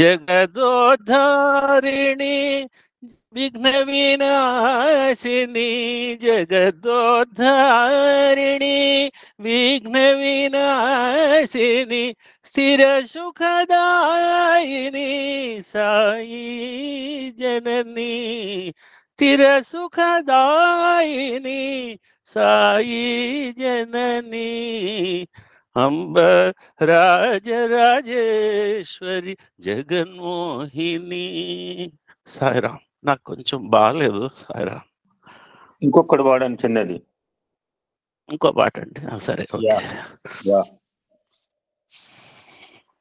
జగదోద్ధారిణి విఘ్న వినాశిని జగదోద్ధారిణి విఘ్న వినాశిని స్థిర సుఖదాయిని సాయి జనని స్థిర సుఖదాయిని సాయి జనని అంబ రాజరాజేశ్వరి జగన్మోహిని. సాయిరాం. నాకు కొంచెం బాగాలేదు. సాయిరాం. ఇంకొకటి వాడండి చిన్నది. ఇంకో పాట అండి. సరే, ఓకే.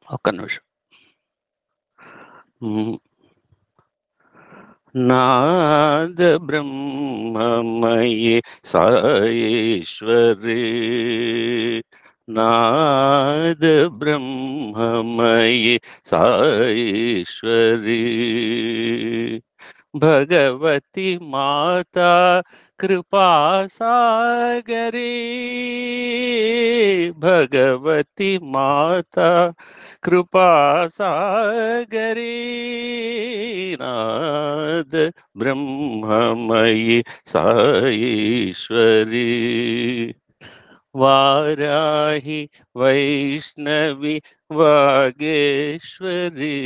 ఒక్క నిమిషం. నాద బ్రహ్మమయే సాయేశ్వరి నాద బ్రహ్మమయే సాయేశ్వరి భగవతి మాతా కృపాసాగరి భగవతి మాతా కృపాసాగరి నాద బ్రహ్మమయీ సాయేశ్వరి వారాహి వైష్ణవి వాగేశ్వరి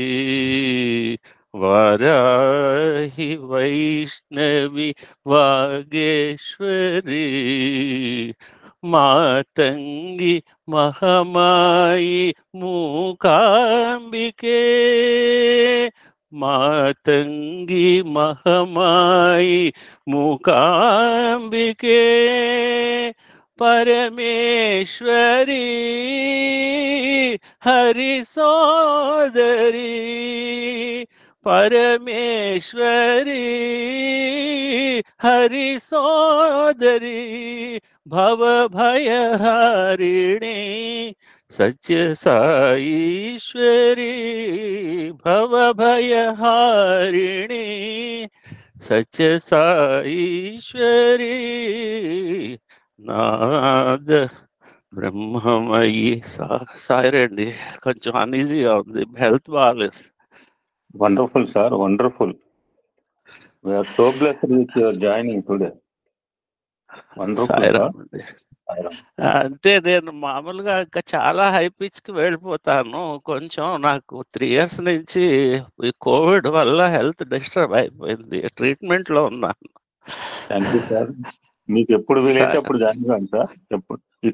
వారాహి వైష్ణవి వాగేశ్వరి మాతంగి మహమాయి మూకాంబికే మాతంగి మహమాయి మూకాంబికే పరమేశ్వరి హరి సోదరి పరమేశ్వరి హరి సోదరి భవభయహారిణి సత్య సాయీశ్వరి భవభయహారిణి సత్య సాయీశ్వరి నాద బ్రహ్మమయి సాయిరండి. కొంచెం అన్ఈజీగా ఉంది, హెల్త్ బాగాలేదు. Wonderful sir, wonderful. We are so blessed with your joining today. అంటే నేను మామూలుగా ఇంకా చాలా హై పిచ్ కి వెళ్ళిపోతాను. కొంచెం నాకు 3 years నుంచి ఈ కోవిడ్ వల్ల హెల్త్ డిస్టర్బ్ అయిపోయింది. ట్రీట్మెంట్ లో ఉన్నాను. Thank you sir. మీకు ఎప్పుడు వీలైతే అప్పుడు జాయిన్ కాండి సార్. ఎప్పుడు ఈ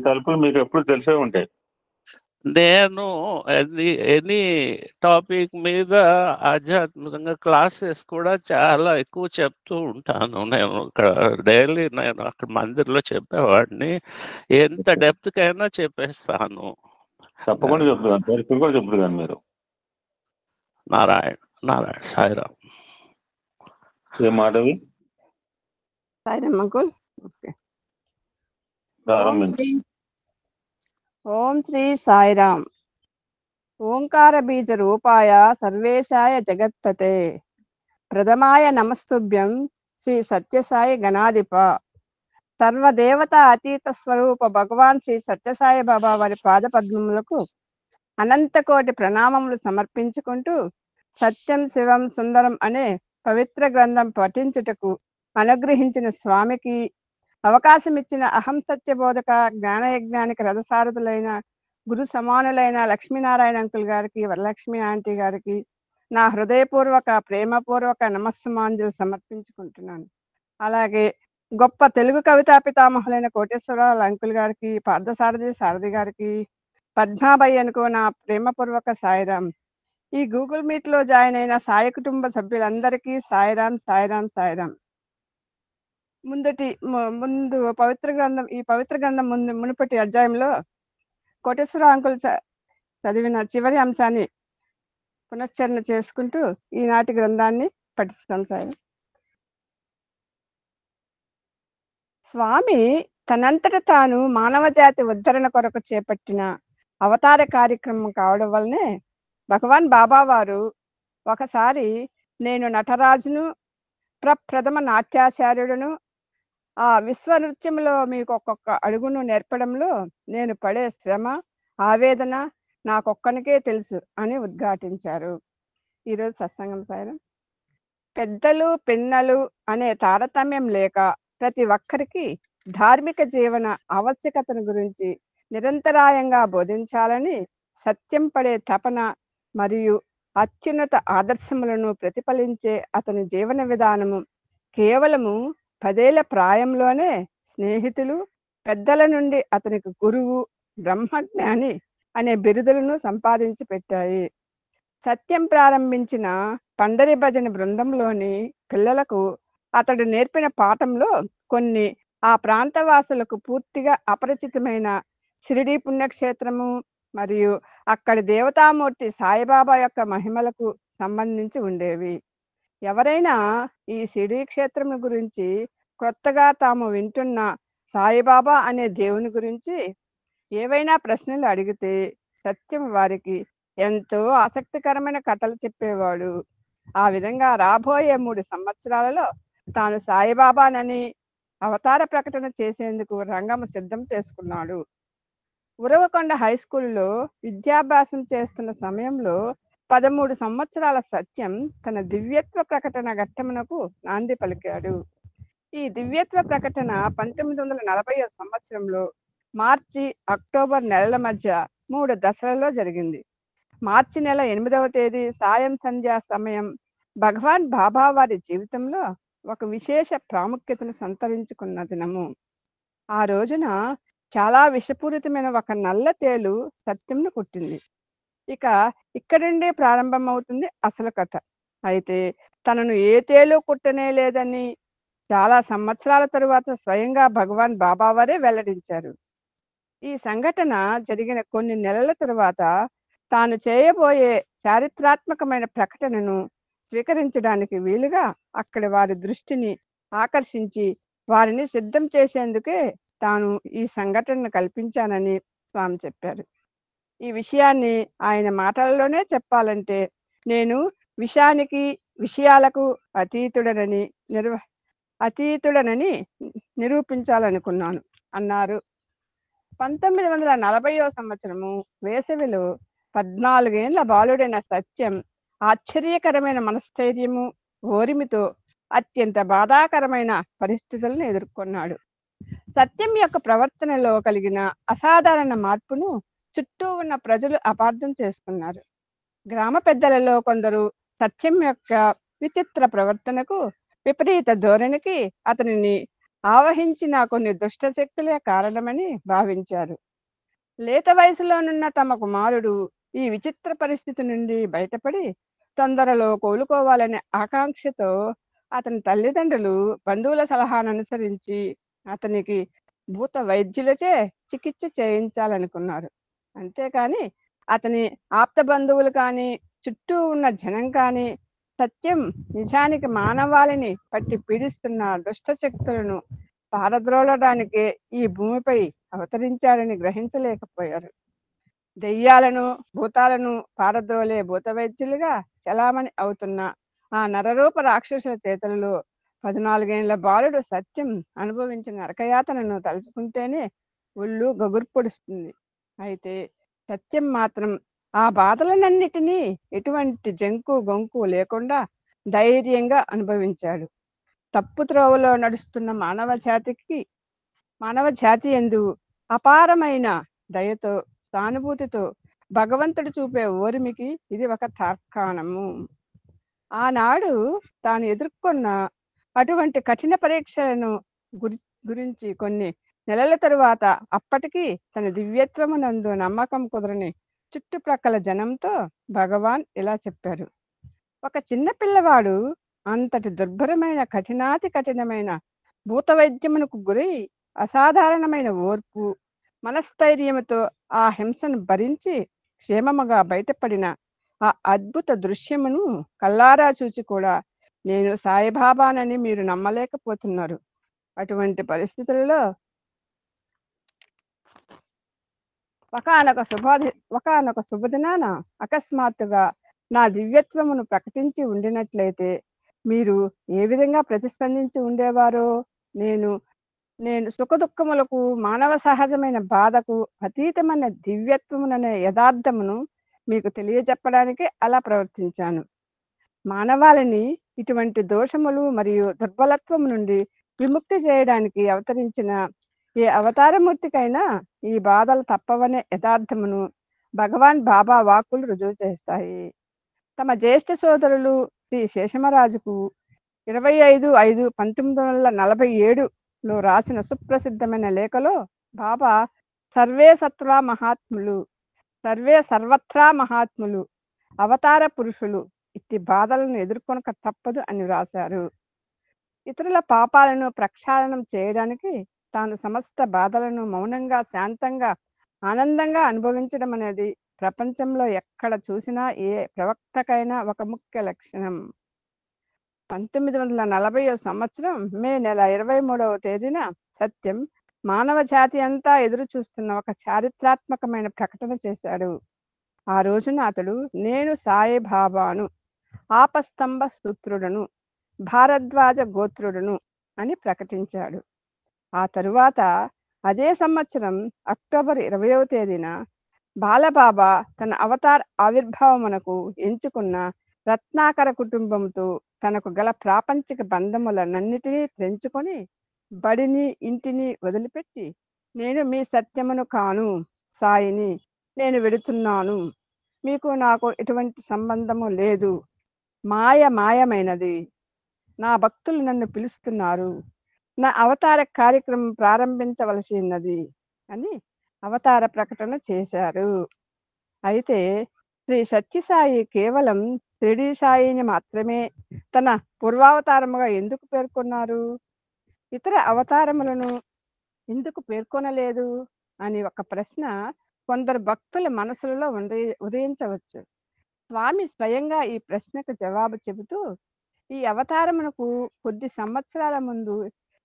తలుపులు మీకు ఎప్పుడు తెలిసే ఉంటాయి. నేను ఎనీ టాపిక్ మీద ఆధ్యాత్మికంగా క్లాసెస్ కూడా చాలా ఎక్కువ చెప్తూ ఉంటాను. నేను డైలీ నేను అక్కడ మందిర్లో చెప్పేవాడిని. ఎంత డెప్త్ కైనా చెప్పేస్తాను. తప్పకుండా చెప్తాను సార్. ఇప్పుడు కూడా చెప్తాను మీరు. నారాయణ నారాయణ సాయిరామ్. ఏ మాటవి సాయిరామ్ అంకుల్. ఓకే. ఓం శ్రీ సాయిరామ్. ఓంకార బీజ రూపాయ సర్వేశాయ జగత్పతే ప్రథమాయ నమస్తుభ్యం శ్రీ సత్యసాయి గణాధిప సర్వదేవత అతీత స్వరూప భగవాన్ శ్రీ సత్యసాయి బాబా వారి పాదపద్మములకు అనంతకోటి ప్రణామములు సమర్పించుకుంటూ సత్యం శివం సుందరం అనే పవిత్ర గ్రంథం పఠించుటకు అనుగ్రహించిన స్వామికి, అవకాశం ఇచ్చిన అహం సత్యబోధక జ్ఞానయజ్ఞానికి రథసారథులైన గురు సమానులైన లక్ష్మీనారాయణ అంకుల్ గారికి, వరలక్ష్మి ఆంటీ గారికి నా హృదయపూర్వక ప్రేమపూర్వక నమస్సుమాంజలు సమర్పించుకుంటున్నాను. అలాగే గొప్ప తెలుగు కవితా పితామహులైన కోటేశ్వరరావు అంకుల్ గారికి, పార్థసారథి సారథి గారికి, పద్మాబాయి అనుకో నా ప్రేమపూర్వక సాయిరామ్. ఈ గూగుల్ మీట్ లో జాయిన్ అయిన సాయి కుటుంబ సభ్యులందరికీ సాయిరామ్ సాయిరామ్ సాయిరామ్. ముందు ఈ పవిత్ర గ్రంథం మునుపటి అధ్యాయంలో కోటేశ్వర అంకుల్ చదివిన చివరి అంశాన్ని పునశ్చరణ చేసుకుంటూ ఈనాటి గ్రంథాన్ని పఠిస్తాం సార్. స్వామి తనంతట తాను మానవ జాతి ఉద్ధరణ కొరకు చేపట్టిన అవతార కార్యక్రమం కావడం వల్లనే భగవాన్ బాబా వారు ఒకసారి నేను నటరాజును, ప్రథమ నాట్యాచార్యుడును, ఆ విశ్వ నృత్యంలో మీకు ఒక్కొక్క అడుగును నేర్పడంలో నేను పడే శ్రమ, ఆవేదన, నాకొక్కనికే తెలుసు అని ఉద్ఘాటించారు. ఈరోజు సత్సంగం సాయిరాం. పెద్దలు పిన్నలు అనే తారతమ్యం లేక ప్రతి ఒక్కరికి ధార్మిక జీవన ఆవశ్యకతను గురించి నిరంతరాయంగా బోధించాలని సత్యం పడే తపన మరియు అత్యున్నత ఆదర్శములను ప్రతిఫలించే అతని జీవన విధానము కేవలము 10 ఏళ్ల ప్రాయంలోనే స్నేహితులు పెద్దల నుండి అతనికి గురువు బ్రహ్మజ్ఞాని అనే బిరుదులను సంపాదించి పెట్టాయి. సత్యం ప్రారంభించిన పండరి భజన బృందంలోని పిల్లలకు అతడు నేర్పిన పాఠంలో కొన్ని ఆ ప్రాంతవాసులకు పూర్తిగా అపరిచితమైన షిరిడీ పుణ్యక్షేత్రము మరియు అక్కడి దేవతామూర్తి సాయిబాబా యొక్క మహిమలకు సంబంధించి ఉండేవి. ఎవరైనా ఈ షిరిడీ క్షేత్రం గురించి కొత్తగా తాము వింటున్న సాయిబాబా అనే దేవుని గురించి ఏవైనా ప్రశ్నలు అడిగితే సత్యం వారికి ఎంతో ఆసక్తికరమైన కథలు చెప్పేవాడు. ఆ విధంగా రాబోయే 3 సంవత్సరాలలో తాను సాయిబాబానని అవతార ప్రకటన చేసేందుకు రంగము సిద్ధం చేసుకున్నాడు. ఉరవకొండ హై స్కూల్లో విద్యాభ్యాసం చేస్తున్న సమయంలో 13 సంవత్సరాల సత్యం తన దివ్యత్వ ప్రకటన ఘట్టమునకు నాంది పలికాడు. ఈ దివ్యత్వ ప్రకటన 1940వ సంవత్సరంలో మార్చి అక్టోబర్ నెలల మధ్య 3 దశలలో జరిగింది. మార్చి నెల 8వ తేదీ సాయం సంధ్యా సమయం భగవాన్ బాబా వారి జీవితంలో ఒక విశేష ప్రాముఖ్యతను సంతరించుకున్న దినము. ఆ రోజున చాలా విషపూరితమైన ఒక నల్ల తేలు సత్యంను కుట్టింది. ఇక ఇక్కడి నుండే ప్రారంభమవుతుంది అసలు కథ. అయితే తనను ఏ తేలు కుట్టనే లేదని చాలా సంవత్సరాల తరువాత స్వయంగా భగవాన్ బాబా వారే వెల్లడించారు. ఈ సంఘటన జరిగిన కొన్ని నెలల తరువాత తాను చేయబోయే చారిత్రాత్మకమైన ప్రకటనను స్వీకరించడానికి వీలుగా అక్కడి వారి దృష్టిని ఆకర్షించి వారిని సిద్ధం చేసేందుకే తాను ఈ సంఘటనను కల్పించానని స్వామి చెప్పారు. ఈ విషయాన్ని ఆయన మాటల్లోనే చెప్పాలంటే నేను విషయాలకు అతీతుడనని నిరూపించాలనుకున్నాను అన్నారు. 1940వ సంవత్సరము వేసవిలో 14 ఏళ్ల బాలుడైన సత్యం ఆశ్చర్యకరమైన మనస్థైర్యము ఓరిమితో అత్యంత బాధాకరమైన పరిస్థితులను ఎదుర్కొన్నాడు. సత్యం యొక్క ప్రవర్తనలో కలిగిన అసాధారణ మార్పును చుట్టూ ఉన్న ప్రజలు అపార్థం చేసుకున్నారు. గ్రామ పెద్దలలో కొందరు సత్యం యొక్క విచిత్ర ప్రవర్తనకు విపరీత ధోరణికి అతనిని ఆవహించిన కొన్ని దుష్ట శక్తులే కారణమని భావించారు. లేత వయసులోనున్న తమ కుమారుడు ఈ విచిత్ర పరిస్థితి నుండి బయటపడి తొందరలో కోలుకోవాలనే ఆకాంక్షతో అతని తల్లిదండ్రులు బంధువుల సలహాను అనుసరించి అతనికి భూత వైద్యులచే చికిత్స చేయించాలనుకున్నారు. అంతేకాని అతని ఆప్త బంధువులు కానీ చుట్టూ ఉన్న జనం కానీ సత్యం నిజానికి మానవాళిని పట్టి పీడిస్తున్న దుష్ట శక్తులను పారద్రోలడానికే ఈ భూమిపై అవతరించాడని గ్రహించలేకపోయారు. దెయ్యాలను భూతాలను పారద్రోలే భూత వైద్యులుగా చలామణి అవుతున్న ఆ నరరూప రాక్షసుల చేతులలో 14 ఏళ్ల బాలుడు సత్యం అనుభవించిన నరకయాతనను తలుచుకుంటేనే ఒళ్ళు గగుర్పొడుస్తుంది. అయితే సత్యం మాత్రం ఆ బాధలనన్నిటినీ ఎటువంటి జంకు గొంకు లేకుండా ధైర్యంగా అనుభవించాడు. తప్పు త్రోవలో నడుస్తున్న మానవ జాతి యందు అపారమైన దయతో సానుభూతితో భగవంతుడు చూపే ఓరిమికి ఇది ఒక తార్కాణము. ఆనాడు తాను ఎదుర్కొన్న అటువంటి కఠిన పరీక్షలను గురించి కొన్ని నెలల తరువాత అప్పటికి తన దివ్యత్వమునందు నమ్మకం కుదరని చుట్టుప్రక్కల జనంతో భగవాన్ ఇలా చెప్పారు. ఒక చిన్న పిల్లవాడు అంతటి దుర్భరమైన కఠినమైన భూత వైద్యమునకు గురై అసాధారణమైన ఓర్పు మనస్థైర్యముతో ఆ హింసను భరించి క్షేమముగా బయటపడిన ఆ అద్భుత దృశ్యమును కల్లారా చూచి కూడా నేను సాయిబాబానని మీరు నమ్మలేకపోతున్నారు. అటువంటి పరిస్థితులలో ఒకనొక శుభదినాన అకస్మాత్తుగా నా దివ్యత్వమును ప్రకటించి ఉండినట్లయితే మీరు ఏ విధంగా ప్రతిస్పందించి ఉండేవారో నేను నేను సుఖదుఖములకు, మానవ సహజమైన బాధకు అతీతమైన దివ్యత్వముననే యథార్థమును మీకు తెలియజెప్పడానికి అలా ప్రవర్తించాను. మానవాళిని ఇటువంటి దోషములు మరియు దుర్బలత్వం నుండి విముక్తి చేయడానికి అవతరించిన ఏ అవతారమూర్తికైనా ఈ బాధలు తప్పవనే యథార్థమును భగవాన్ బాబా వాక్కులు రుజువు చేస్తాయి. తమ జ్యేష్ఠ సోదరులు శ్రీ శేషమరాజుకు 25/5/1947లో రాసిన సుప్రసిద్ధమైన లేఖలో బాబా సర్వే సత్వా మహాత్ములు, సర్వే సర్వత్రా మహాత్ములు, అవతార పురుషులు ఇట్టి బాధలను ఎదుర్కొనక తప్పదు అని వ్రాశారు. ఇతరుల పాపాలను ప్రక్షాళనం చేయడానికి తాను సమస్త బాధలను మౌనంగా, శాంతంగా, ఆనందంగా అనుభవించడం అనేది ప్రపంచంలో ఎక్కడ చూసినా ఏ ప్రవక్తకైనా ఒక ముఖ్య లక్షణం. 1940 సంవత్సరం మే నెల 23వ తేదీన సత్యం మానవ జాతి అంతా ఎదురు చూస్తున్న ఒక చారిత్రాత్మకమైన ప్రకటన చేశాడు. ఆ రోజున అతడు నేను సాయిబాబాను, ఆపస్తంభ సూత్రుడను, భారద్వాజ గోత్రుడను అని ప్రకటించాడు. ఆ తరువాత అదే సంవత్సరం అక్టోబర్ 20వ తేదీన బాలబాబా తన అవతార్ ఆవిర్భావమునకు ఎంచుకున్న రత్నాకర కుటుంబంతో తనకు గల ప్రాపంచిక బంధములనన్నిటినీ తెంచుకొని బడిని, ఇంటిని వదిలిపెట్టి నేను మీ సత్యమును కాను, సాయిని, నేను వెడుతున్నాను, మీకు నాకు ఎటువంటి సంబంధము లేదు, మాయమైనది, నా భక్తులు నన్ను పిలుస్తున్నారు, నా అవతార కార్యక్రమం ప్రారంభించవలసి ఉన్నది అని అవతార ప్రకటన చేశారు. అయితే శ్రీ సత్యసాయి కేవలం షిరిడీ సాయిని మాత్రమే తన పూర్వావతారముగా ఎందుకు పేర్కొన్నారు, ఇతర అవతారములను ఎందుకు పేర్కొనలేదు అని ఒక ప్రశ్న కొందరు భక్తుల మనసులలో ఉదయించవచ్చు. స్వామి స్వయంగా ఈ ప్రశ్నకు జవాబు చెబుతూ, ఈ అవతారమునకు కొద్ది సంవత్సరాల ముందు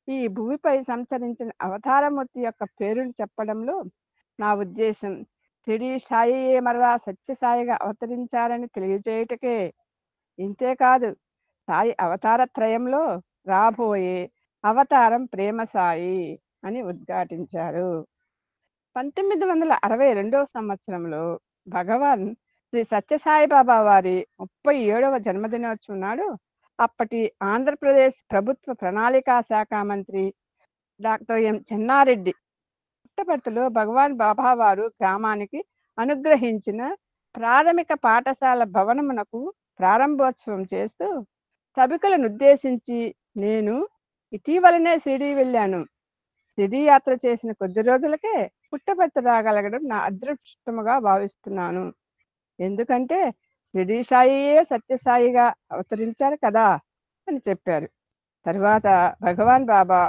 ఈ భూమిపై సంచరించిన అవతారమూర్తి యొక్క పేరును చెప్పడంలో నా ఉద్దేశం షిరిడీ సాయియే మరలా సత్యసాయిగా అవతరించారని తెలియజేయుటకే. ఇంతేకాదు, సాయి అవతార త్రయంలో రాబోయే అవతారం ప్రేమ సాయి అని ఉద్ఘాటించారు. 1962వ సంవత్సరంలో భగవాన్ శ్రీ సత్యసాయి బాబా వారి 37వ జన్మదినోత్సవం నాడు అప్పటి ఆంధ్రప్రదేశ్ ప్రభుత్వ ప్రణాళికా శాఖ మంత్రి డాక్టర్ ఎం చెన్నారెడ్డి పుట్టపర్తిలో భగవాన్ బాబా వారు గ్రామానికి అనుగ్రహించిన ప్రాథమిక పాఠశాల భవనమునకు ప్రారంభోత్సవం చేస్తూ సభికులను ఉద్దేశించి, నేను ఇటీవలనే షిరిడీ వెళ్ళాను. షిరిడీ యాత్ర చేసిన కొద్ది రోజులకే పుట్టపర్తి రాగలగడం నా అదృష్టముగా భావిస్తున్నాను. ఎందుకంటే షిరిడీ సాయియే సత్యసాయిగా అవతరించారు కదా అని చెప్పారు. తరువాత భగవాన్ బాబా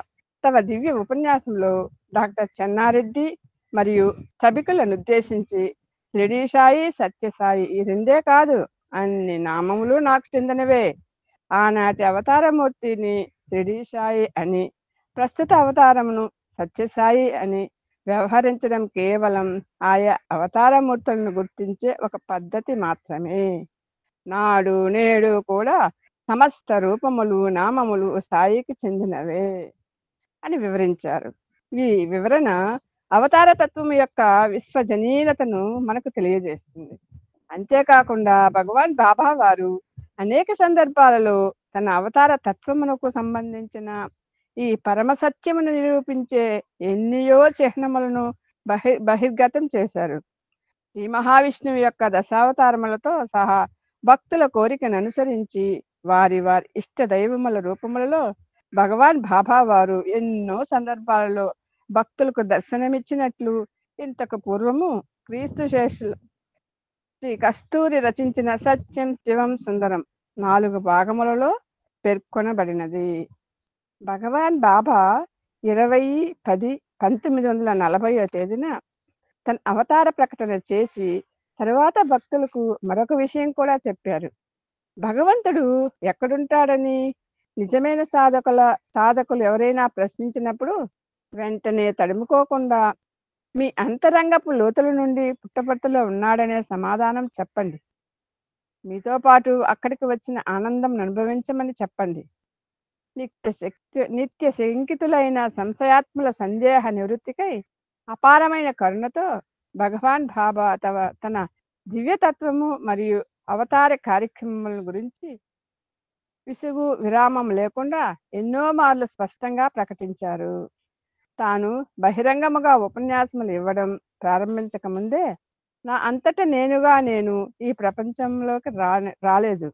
తమ దివ్య ఉపన్యాసంలో డాక్టర్ చెన్నారెడ్డి మరియు సభికులను ఉద్దేశించి షిరిడీ సాయి, సత్యసాయి ఈ రెండే కాదు, అన్ని నామములు నాకు చెందినవే. ఆనాటి అవతారమూర్తిని షిరిడీ సాయి అని, ప్రస్తుత అవతారమును సత్యసాయి అని వ్యవహరించడం కేవలం ఆయా అవతారమూర్తులను గుర్తించే ఒక పద్ధతి మాత్రమే. నాడు నేడు కూడా సమస్త రూపములు, నామములు సాయికి చెందినవే అని వివరించారు. ఈ వివరణ అవతార తత్వం యొక్క విశ్వజనీనతను మనకు తెలియజేస్తుంది. అంతేకాకుండా భగవాన్ బాబా వారు అనేక సందర్భాలలో తన అవతార తత్వమునకు సంబంధించిన ఈ పరమ సత్యమును నిరూపించే ఎన్నియో చిహ్నములను బహిర్గతం చేశారు. శ్రీ మహావిష్ణువు యొక్క దశావతారములతో సహా భక్తుల కోరికను అనుసరించి వారి ఇష్ట దైవముల రూపములలో భగవాన్ బాబా వారు ఎన్నో సందర్భాలలో భక్తులకు దర్శనమిచ్చినట్లు ఇంతకు పూర్వము క్రీస్తు శేషులు శ్రీ కస్తూరి రచించిన సత్యం శివం సుందరం 4 భాగములలో పేర్కొనబడినది. భగవాన్ బాబా 20/10/1940 తేదీన తన అవతార ప్రకటన చేసి తరువాత భక్తులకు మరొక విషయం కూడా చెప్పారు. భగవంతుడు ఎక్కడుంటాడని నిజమైన సాధకులు ఎవరైనా ప్రశ్నించినప్పుడు వెంటనే తడుముకోకుండా మీ అంతరంగపు లోతుల నుండి పుట్టపర్తిలో ఉన్నాడనే సమాధానం చెప్పండి. మీతో పాటు అక్కడికి వచ్చిన ఆనందం అనుభవించమని చెప్పండి. నిత్య శంకితులైన సంశయాత్ముల సందేహ నివృత్తికై అపారమైన కరుణతో భగవాన్ బాబా తన దివ్యతత్వము మరియు అవతార కార్యక్రమముల గురించి విసుగు విరామం లేకుండా ఎన్నో మార్లు స్పష్టంగా ప్రకటించారు. తాను బహిరంగముగా ఉపన్యాసములు ఇవ్వడం ప్రారంభించక ముందే నా అంతట నేను ఈ ప్రపంచంలోకి రాలేదు.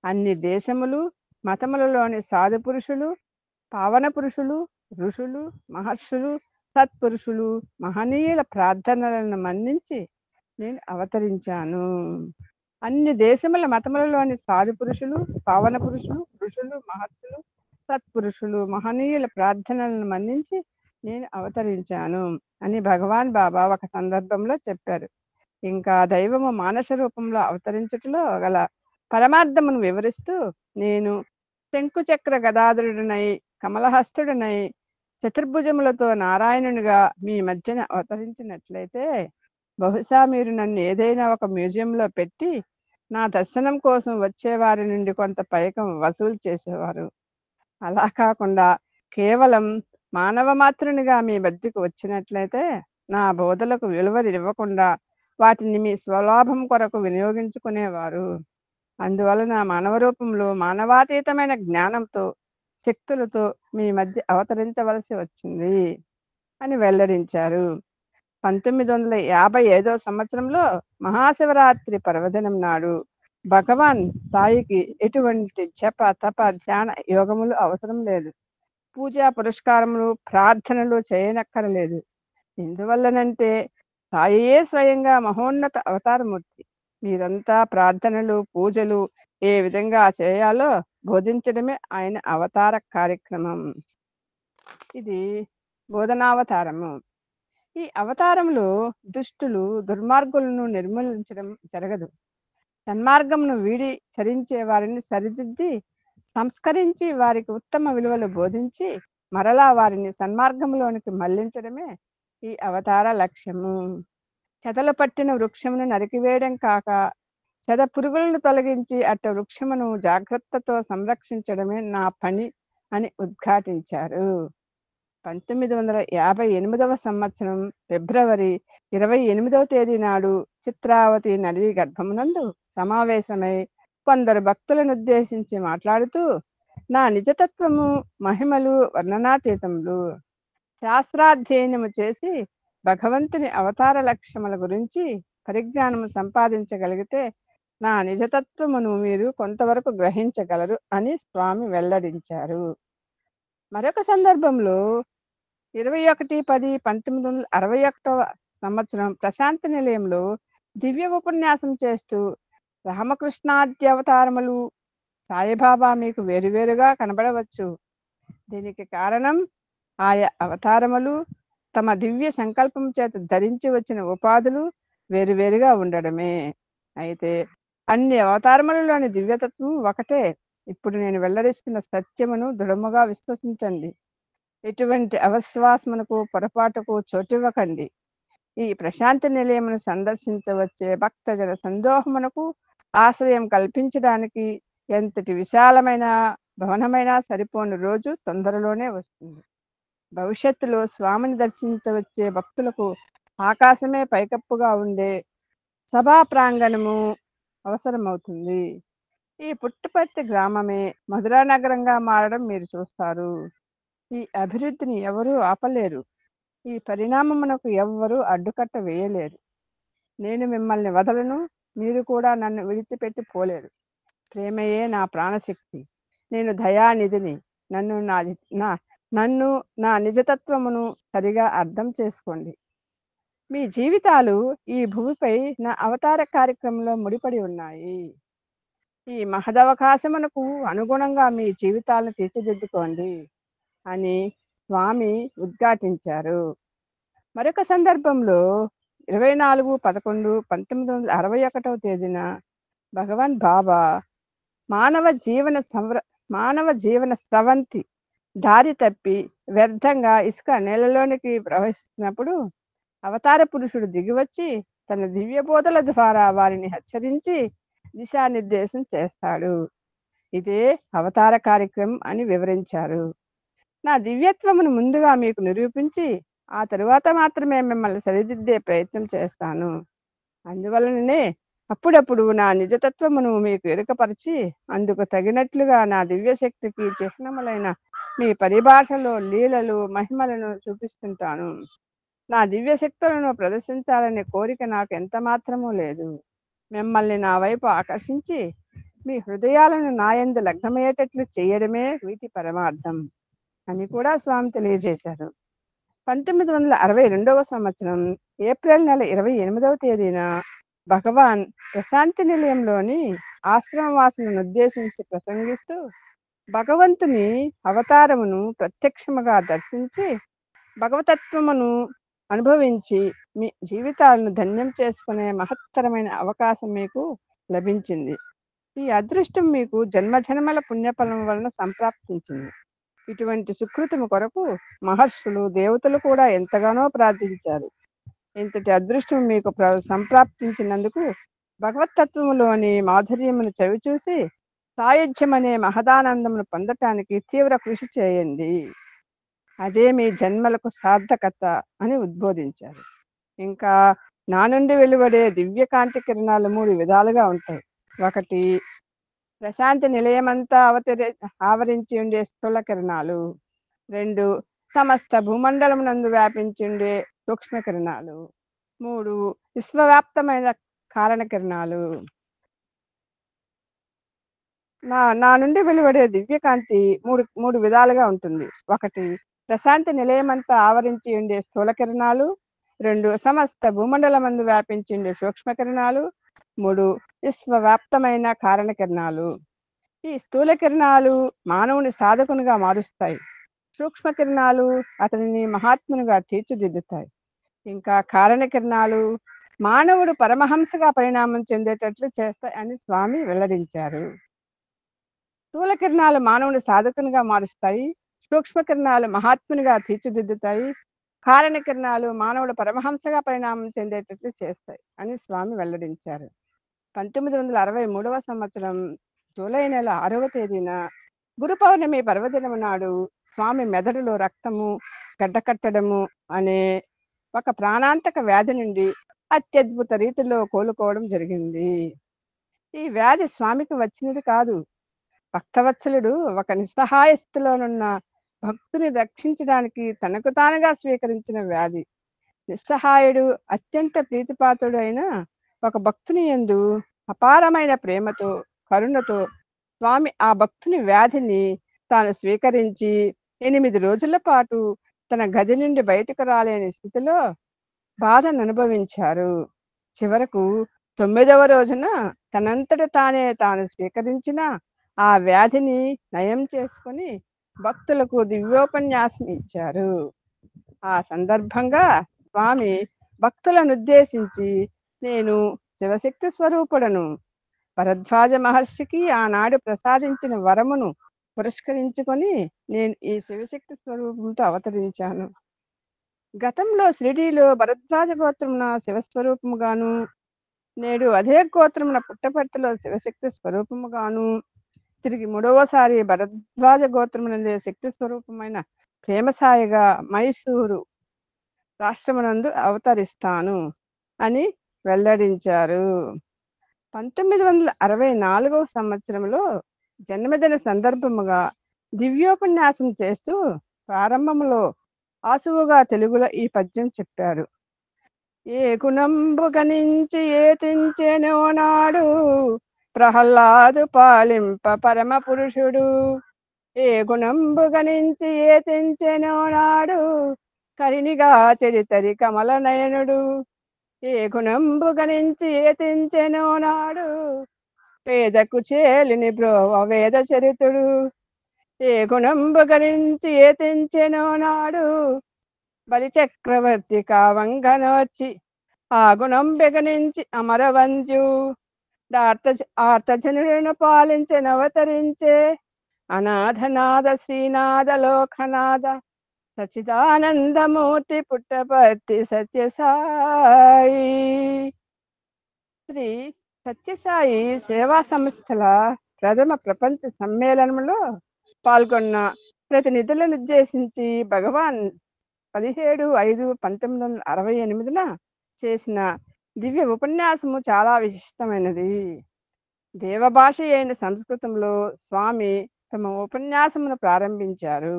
అన్ని దేశములు మతములలోని సాధు పురుషులు, పావన పురుషులు, ఋషులు, మహర్షులు, సత్పురుషులు, మహనీయుల ప్రార్థనలను మన్నించి నేను అవతరించాను. అన్ని దేశముల మతములలోని సాధు పురుషులు, పావన పురుషులు, ఋషులు, మహర్షులు, సత్పురుషులు, మహనీయుల ప్రార్థనలను మన్నించి నేను అవతరించాను అని భగవాన్ బాబా ఒక సందర్భంలో చెప్పారు. ఇంకా దైవము మానస రూపంలో అవతరించుటలో గల పరమార్థమును వివరిస్తూ, నేను శంకుచక్ర గదాధరుడినై, కమలహస్తుడినై, చతుర్భుజములతో నారాయణునిగా మీ మధ్యన అవతరించినట్లయితే బహుశా మీరు నన్ను ఏదైనా ఒక మ్యూజియంలో పెట్టి నా దర్శనం కోసం వచ్చే వారి నుండి కొంత పైకం వసూలు చేసేవారు. అలా కాకుండా కేవలం మానవ మాత్రునిగా మీ మధ్యకు వచ్చినట్లయితే నా బోధలకు విలువనివ్వకుండా వాటిని మీ స్వలాభం కొరకు వినియోగించుకునేవారు. అందువలన మానవ రూపంలో మానవాతీతమైన జ్ఞానంతో, శక్తులతో మీ మధ్య అవతరించవలసి వచ్చింది అని వెల్లడించారు. 1955 సంవత్సరంలో మహాశివరాత్రి పర్వదినం నాడు భగవాన్ సాయికి ఎటువంటి జప తప ధ్యాన యోగములు అవసరం లేదు. పూజా పురస్కారములు ప్రార్థనలు చేయనక్కరలేదు. ఎందువల్లనంటే సాయే స్వయంగా మహోన్నత అవతారమూర్తి. మీరంతా ప్రార్థనలు పూజలు ఏ విధంగా చేయాలో బోధించడమే ఆయన అవతార కార్యక్రమం. ఇది బోధనావతారము. ఈ అవతారంలో దుష్టులు దుర్మార్గులను నిర్మూలించడం జరగదు. సన్మార్గమును వీడి చరించే వారిని సరిదిద్ది సంస్కరించి వారికి ఉత్తమ విలువలు బోధించి మరలా వారిని సన్మార్గంలోనికి మళ్లించడమే ఈ అవతార లక్ష్యము. చెదలు పట్టిన వృక్షమును నరికివేయడం కాక చెద పురుగులను తొలగించి అట్ట వృక్షమును జాగ్రత్తతో సంరక్షించడమే నా పని అని ఉద్ఘాటించారు. 1958 సంవత్సరం ఫిబ్రవరి 28వ తేదీ నాడు చిత్రావతి నదీ గర్భమునందు సమావేశమై కొందరు భక్తులను ఉద్దేశించి మాట్లాడుతూ, నా నిజతత్వము మహిమలు వర్ణనాతీతములు. శాస్త్రాధ్యయనము చేసి భగవంతుని అవతార లక్ష్యముల గురించి పరిజ్ఞానము సంపాదించగలిగితే నా నిజతత్వమును మీరు కొంతవరకు గ్రహించగలరు అని స్వామి వెల్లడించారు. మరొక సందర్భంలో 21/10/1961 సంవత్సరం ప్రశాంతి నిలయంలో దివ్య ఉపన్యాసం చేస్తూ, రామకృష్ణాద్యవతారములు సాయిబాబా మీకు వేరువేరుగా కనబడవచ్చు. దీనికి కారణం ఆయా అవతారములు తమ దివ్య సంకల్పం చేత ధరించి వచ్చిన ఉపాధులు వేరువేరుగా ఉండడమే. అయితే అన్ని అవతారములలోని దివ్యతత్వం ఒకటే. ఇప్పుడు నేను వెల్లడిస్తున్న సత్యమును దృఢముగా విశ్వసించండి. ఎటువంటి అవిశ్వాసమునకు పొరపాటుకు చోటివ్వకండి. ఈ ప్రశాంతి నిలయమును సందర్శించవచ్చే భక్తజన సందోహమునకు ఆశ్రయం కల్పించడానికి ఎంతటి విశాలమైన భవనమైనా సరిపోని రోజు తొందరలోనే వస్తుంది. భవిష్యత్తులో స్వామిని దర్శించవచ్చే భక్తులకు ఆకాశమే పైకప్పుగా ఉండే సభా ప్రాంగణము అవసరమవుతుంది. ఈ పుట్టపర్తి గ్రామమే మధురా నగరంగా మారడం మీరు చూస్తారు. ఈ అభివృద్ధిని ఎవరూ ఆపలేరు. ఈ పరిణామమునకు ఎవ్వరూ అడ్డుకట్ట వేయలేరు. నేను మిమ్మల్ని వదలను, మీరు కూడా నన్ను విడిచిపెట్టి పోలేరు. ప్రేమయే నా ప్రాణశక్తి. నేను దయానిధిని. నన్ను నా నిజతత్వమును సరిగా అర్థం చేసుకోండి. మీ జీవితాలు ఈ భూమిపై నా అవతార కార్యక్రమంలో ముడిపడి ఉన్నాయి. ఈ మహదవకాశమునకు అనుగుణంగా మీ జీవితాలను తీర్చిదిద్దుకోండి అని స్వామి ఉద్ఘాటించారు. మరొక సందర్భంలో 24/11/1961 తేదీన భగవాన్ బాబా మానవ జీవన స్రవంతి దారి తప్పి వ్యర్థంగా ఇసుక నేలలోనికి ప్రవహిస్తున్నప్పుడు అవతార పురుషుడు దిగివచ్చి తన దివ్య బోధల ద్వారా వారిని హెచ్చరించి దిశానిర్దేశం చేస్తాడు. ఇదే అవతార కార్యక్రమం అని వివరించారు. నా దివ్యత్వమును ముందుగా మీకు నిరూపించి ఆ తరువాత మాత్రమే మిమ్మల్ని సరిదిద్దే ప్రయత్నం చేస్తాను. అందువలననే అప్పుడప్పుడు నా నిజతత్వమును మీకు ఎరుకపరిచి అందుకు తగినట్లుగా నా దివ్యశక్తికి చిహ్నములైన మీ పరిభాషలో లీలలు మహిమలను చూపిస్తుంటాను. నా దివ్యశక్తులను ప్రదర్శించాలనే కోరిక నాకు ఎంత మాత్రమూ లేదు. మిమ్మల్ని నా వైపు ఆకర్షించి మీ హృదయాలను నాయందు లగ్నమయ్యేటట్లు చేయడమే వీటి పరమార్థం అని కూడా స్వామి తెలియజేశారు. 1962 సంవత్సరం ఏప్రిల్ నెల 28వ తేదీన భగవాన్ ప్రశాంతి నిలయంలోని ఆశ్రమవాసులను ఉద్దేశించి ప్రసంగిస్తూ భగవంతుని అవతారమును ప్రత్యక్షముగా దర్శించి భగవతత్వమును అనుభవించి మీ జీవితాలను ధన్యం చేసుకునే మహత్తరమైన అవకాశం మీకు లభించింది. ఈ అదృష్టం మీకు జన్మజన్మల పుణ్యఫలం వలన సంప్రాప్తించింది. ఇటువంటి సుకృతము కొరకు మహర్షులు దేవతలు కూడా ఎంతగానో ప్రార్థించారు. ఇంతటి అదృష్టం మీకు సంప్రాప్తించినందుకు భగవతత్వములోని మాధుర్యమును చవిచూసి సాయుధ్యం అనే మహదానందమును పొందటానికి తీవ్ర కృషి చేయండి. అదే మీ జన్మలకు సార్థకత అని ఉద్బోధించారు. ఇంకా నా నుండి వెలువడే దివ్యకాంతి కిరణాలు 3 విధాలుగా ఉంటాయి. ఒకటి, ప్రశాంతి నిలయమంతా ఆవరించి ఉండే స్థూల కిరణాలు. 2, సమస్త భూమండలం నందు వ్యాపించి ఉండే సూక్ష్మ కిరణాలు. 3, విశ్వవ్యాప్తమైన కారణ కిరణాలు. నా నుండి వెలువడే దివ్యకాంతి మూడు విధాలుగా ఉంటుంది. ఒకటి, ప్రశాంతి నిలయమంతా ఆవరించి ఉండే స్థూల కిరణాలు. 2, సమస్త భూమండలమందు వ్యాపించి ఉండే సూక్ష్మ కిరణాలు. 3, విశ్వవ్యాప్తమైన కారణ కిరణాలు. ఈ స్థూల కిరణాలు మానవుని సాధకునిగా మారుస్తాయి. సూక్ష్మ కిరణాలు అతనిని మహాత్మునిగా తీర్చిదిద్దుతాయి. ఇంకా కారణ కిరణాలు మానవుడు పరమహంసగా పరిణామం చెందేటట్లు చేస్తాయి అని స్వామి వెల్లడించారు. స్థూల కిరణాలు మానవుని సాధకునిగా మారుస్తాయి. సూక్ష్మ కిరణాలు మహాత్మునిగా తీర్చిదిద్దుతాయి. కారణ కిరణాలు మానవుడు పరమహంసగా పరిణామం చెందేటట్లు చేస్తాయి అని స్వామి వెల్లడించారు. 1963వ సంవత్సరం జూలై నెల 6వ తేదీన గురు పౌర్ణమి పర్వదినము నాడు స్వామి మెదడులో రక్తము గడ్డకట్టడము అనే ఒక ప్రాణాంతక వ్యాధి నుండి అత్యద్భుత రీతిలో కోలుకోవడం జరిగింది. ఈ వ్యాధి స్వామికి వచ్చినది కాదు. భక్తవత్సలుడు ఒక నిస్సహాయ స్థితిలోనున్న భక్తుని రక్షించడానికి తనకు తానుగా స్వీకరించిన వ్యాధి. నిస్సహాయుడు అత్యంత ప్రీతిపాత్రుడు అయిన ఒక భక్తుని యందు అపారమైన ప్రేమతో కరుణతో స్వామి ఆ భక్తుని వ్యాధిని తాను స్వీకరించి 8 రోజుల పాటు తన గది నుండి బయటకు రాలేని స్థితిలో బాధను అనుభవించారు. చివరకు 9వ రోజున తనంతట తాను స్వీకరించిన ఆ వ్యాధిని నయం చేసుకుని భక్తులకు దివ్యోపన్యాసం ఇచ్చారు. ఆ సందర్భంగా స్వామి భక్తులను ఉద్దేశించి, నేను శివశక్తి స్వరూపుడను. భరద్వాజ మహర్షికి ఆనాడు ప్రసాదించిన వరమును పురస్కరించుకొని నేను ఈ శివశక్తి స్వరూపంతో అవతరించాను. గతంలో షిరిడీలో భరద్వాజ గోత్రమున శివస్వరూపముగాను, నేడు అదే గోత్రమున పుట్టపర్తిలో శివశక్తి స్వరూపముగాను, తిరిగి 3వసారి భరద్వాజ గోత్రమునందే శక్తి స్వరూపమైన ప్రేమసాయిగా మైసూరు రాష్ట్రమునందు అవతరిస్తాను అని వెల్లడించారు. 1964వ సంవత్సరంలో జన్మదిన సందర్భముగా దివ్యోపన్యాసం చేస్తూ ప్రారంభంలో ఆసువుగా తెలుగులో ఈ పద్యం చెప్పారు. ఏ గుణంబు గణించి ఏతించెనో నాడు ప్రహ్లాదు పాలింప పరమ పురుషుడు. ఏ గుణంబు గణించి ఏతించెనో నాడు కరినిగా చరితరి కమల నయనుడు. ఏ గుణంబు గణించి ఏతించెనో నాడు పేదకు చేలిని బ్రోవ వేద చరితుడు. ఏ గుణంబు గణించి ఏతించెనో నాడు బలి చక్రవర్తి కావంగనొచ్చి ఆ గుణం బెగనించి అమరవంద్యు ఆర్తజనులను పాలించనవతరించే అనాథనాథ శ్రీనాథ లోకనాథ సచిదానందమూర్తి పుట్టపర్తి సత్యసాయి. శ్రీ సత్యసాయి సేవా సంస్థల ప్రథమ ప్రపంచ సమ్మేళనంలో పాల్గొన్న ప్రతినిధులను ఉద్దేశించి భగవాన్ 17/5/1968 చేసిన దివ్య ఉపన్యాసము చాలా విశిష్టమైనది. దేవభాష అయిన సంస్కృతంలో స్వామి తమ ఉపన్యాసమును ప్రారంభించారు.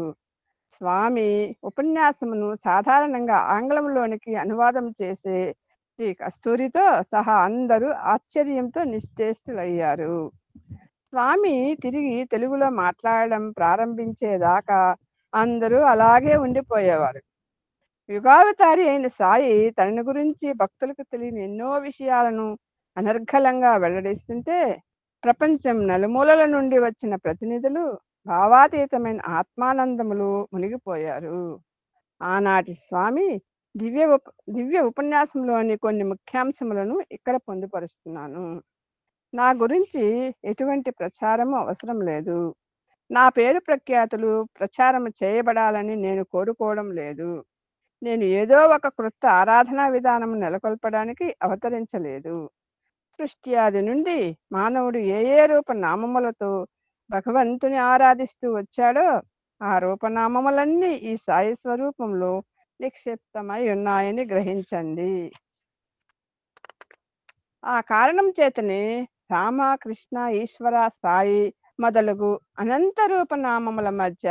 స్వామి ఉపన్యాసమును సాధారణంగా ఆంగ్లంలోనికి అనువాదం చేసే శ్రీ కస్తూరితో సహా అందరూ ఆశ్చర్యంతో నిశ్చేష్టులయ్యారు. స్వామి తిరిగి తెలుగులో మాట్లాడడం ప్రారంభించేదాకా అందరూ అలాగే ఉండిపోయేవారు. యుగావతారి అయిన సాయి తనని గురించి భక్తులకు తెలియని ఎన్నో విషయాలను అనర్గళంగా వెల్లడిస్తుంటే ప్రపంచం నలుమూలల నుండి వచ్చిన ప్రతినిధులు భావాతీతమైన ఆత్మానందములు మునిగిపోయారు. ఆనాటి స్వామి దివ్య ఉపన్యాసంలోని కొన్ని ముఖ్యాంశములను ఇక్కడ పొందుపరుస్తున్నాను. నా గురించి ఎటువంటి ప్రచారము అవసరం లేదు. నా పేరు ప్రఖ్యాతులు ప్రచారం చేయబడాలని నేను కోరుకోవడం లేదు. నేను ఏదో ఒక క్రొత్త ఆరాధనా విధానం నెలకొల్పడానికి అవతరించలేదు. సృష్టి ఆది నుండి మానవుడు ఏ రూపనామములతో భగవంతుని ఆరాధిస్తూ వచ్చాడో ఆ రూపనామములన్నీ ఈ సాయి స్వరూపంలో నిక్షిప్తమై ఉన్నాయని గ్రహించండి. ఆ కారణం చేతనే రామ, కృష్ణ, ఈశ్వర, సాయి మొదలగు అనంత రూపనామముల మధ్య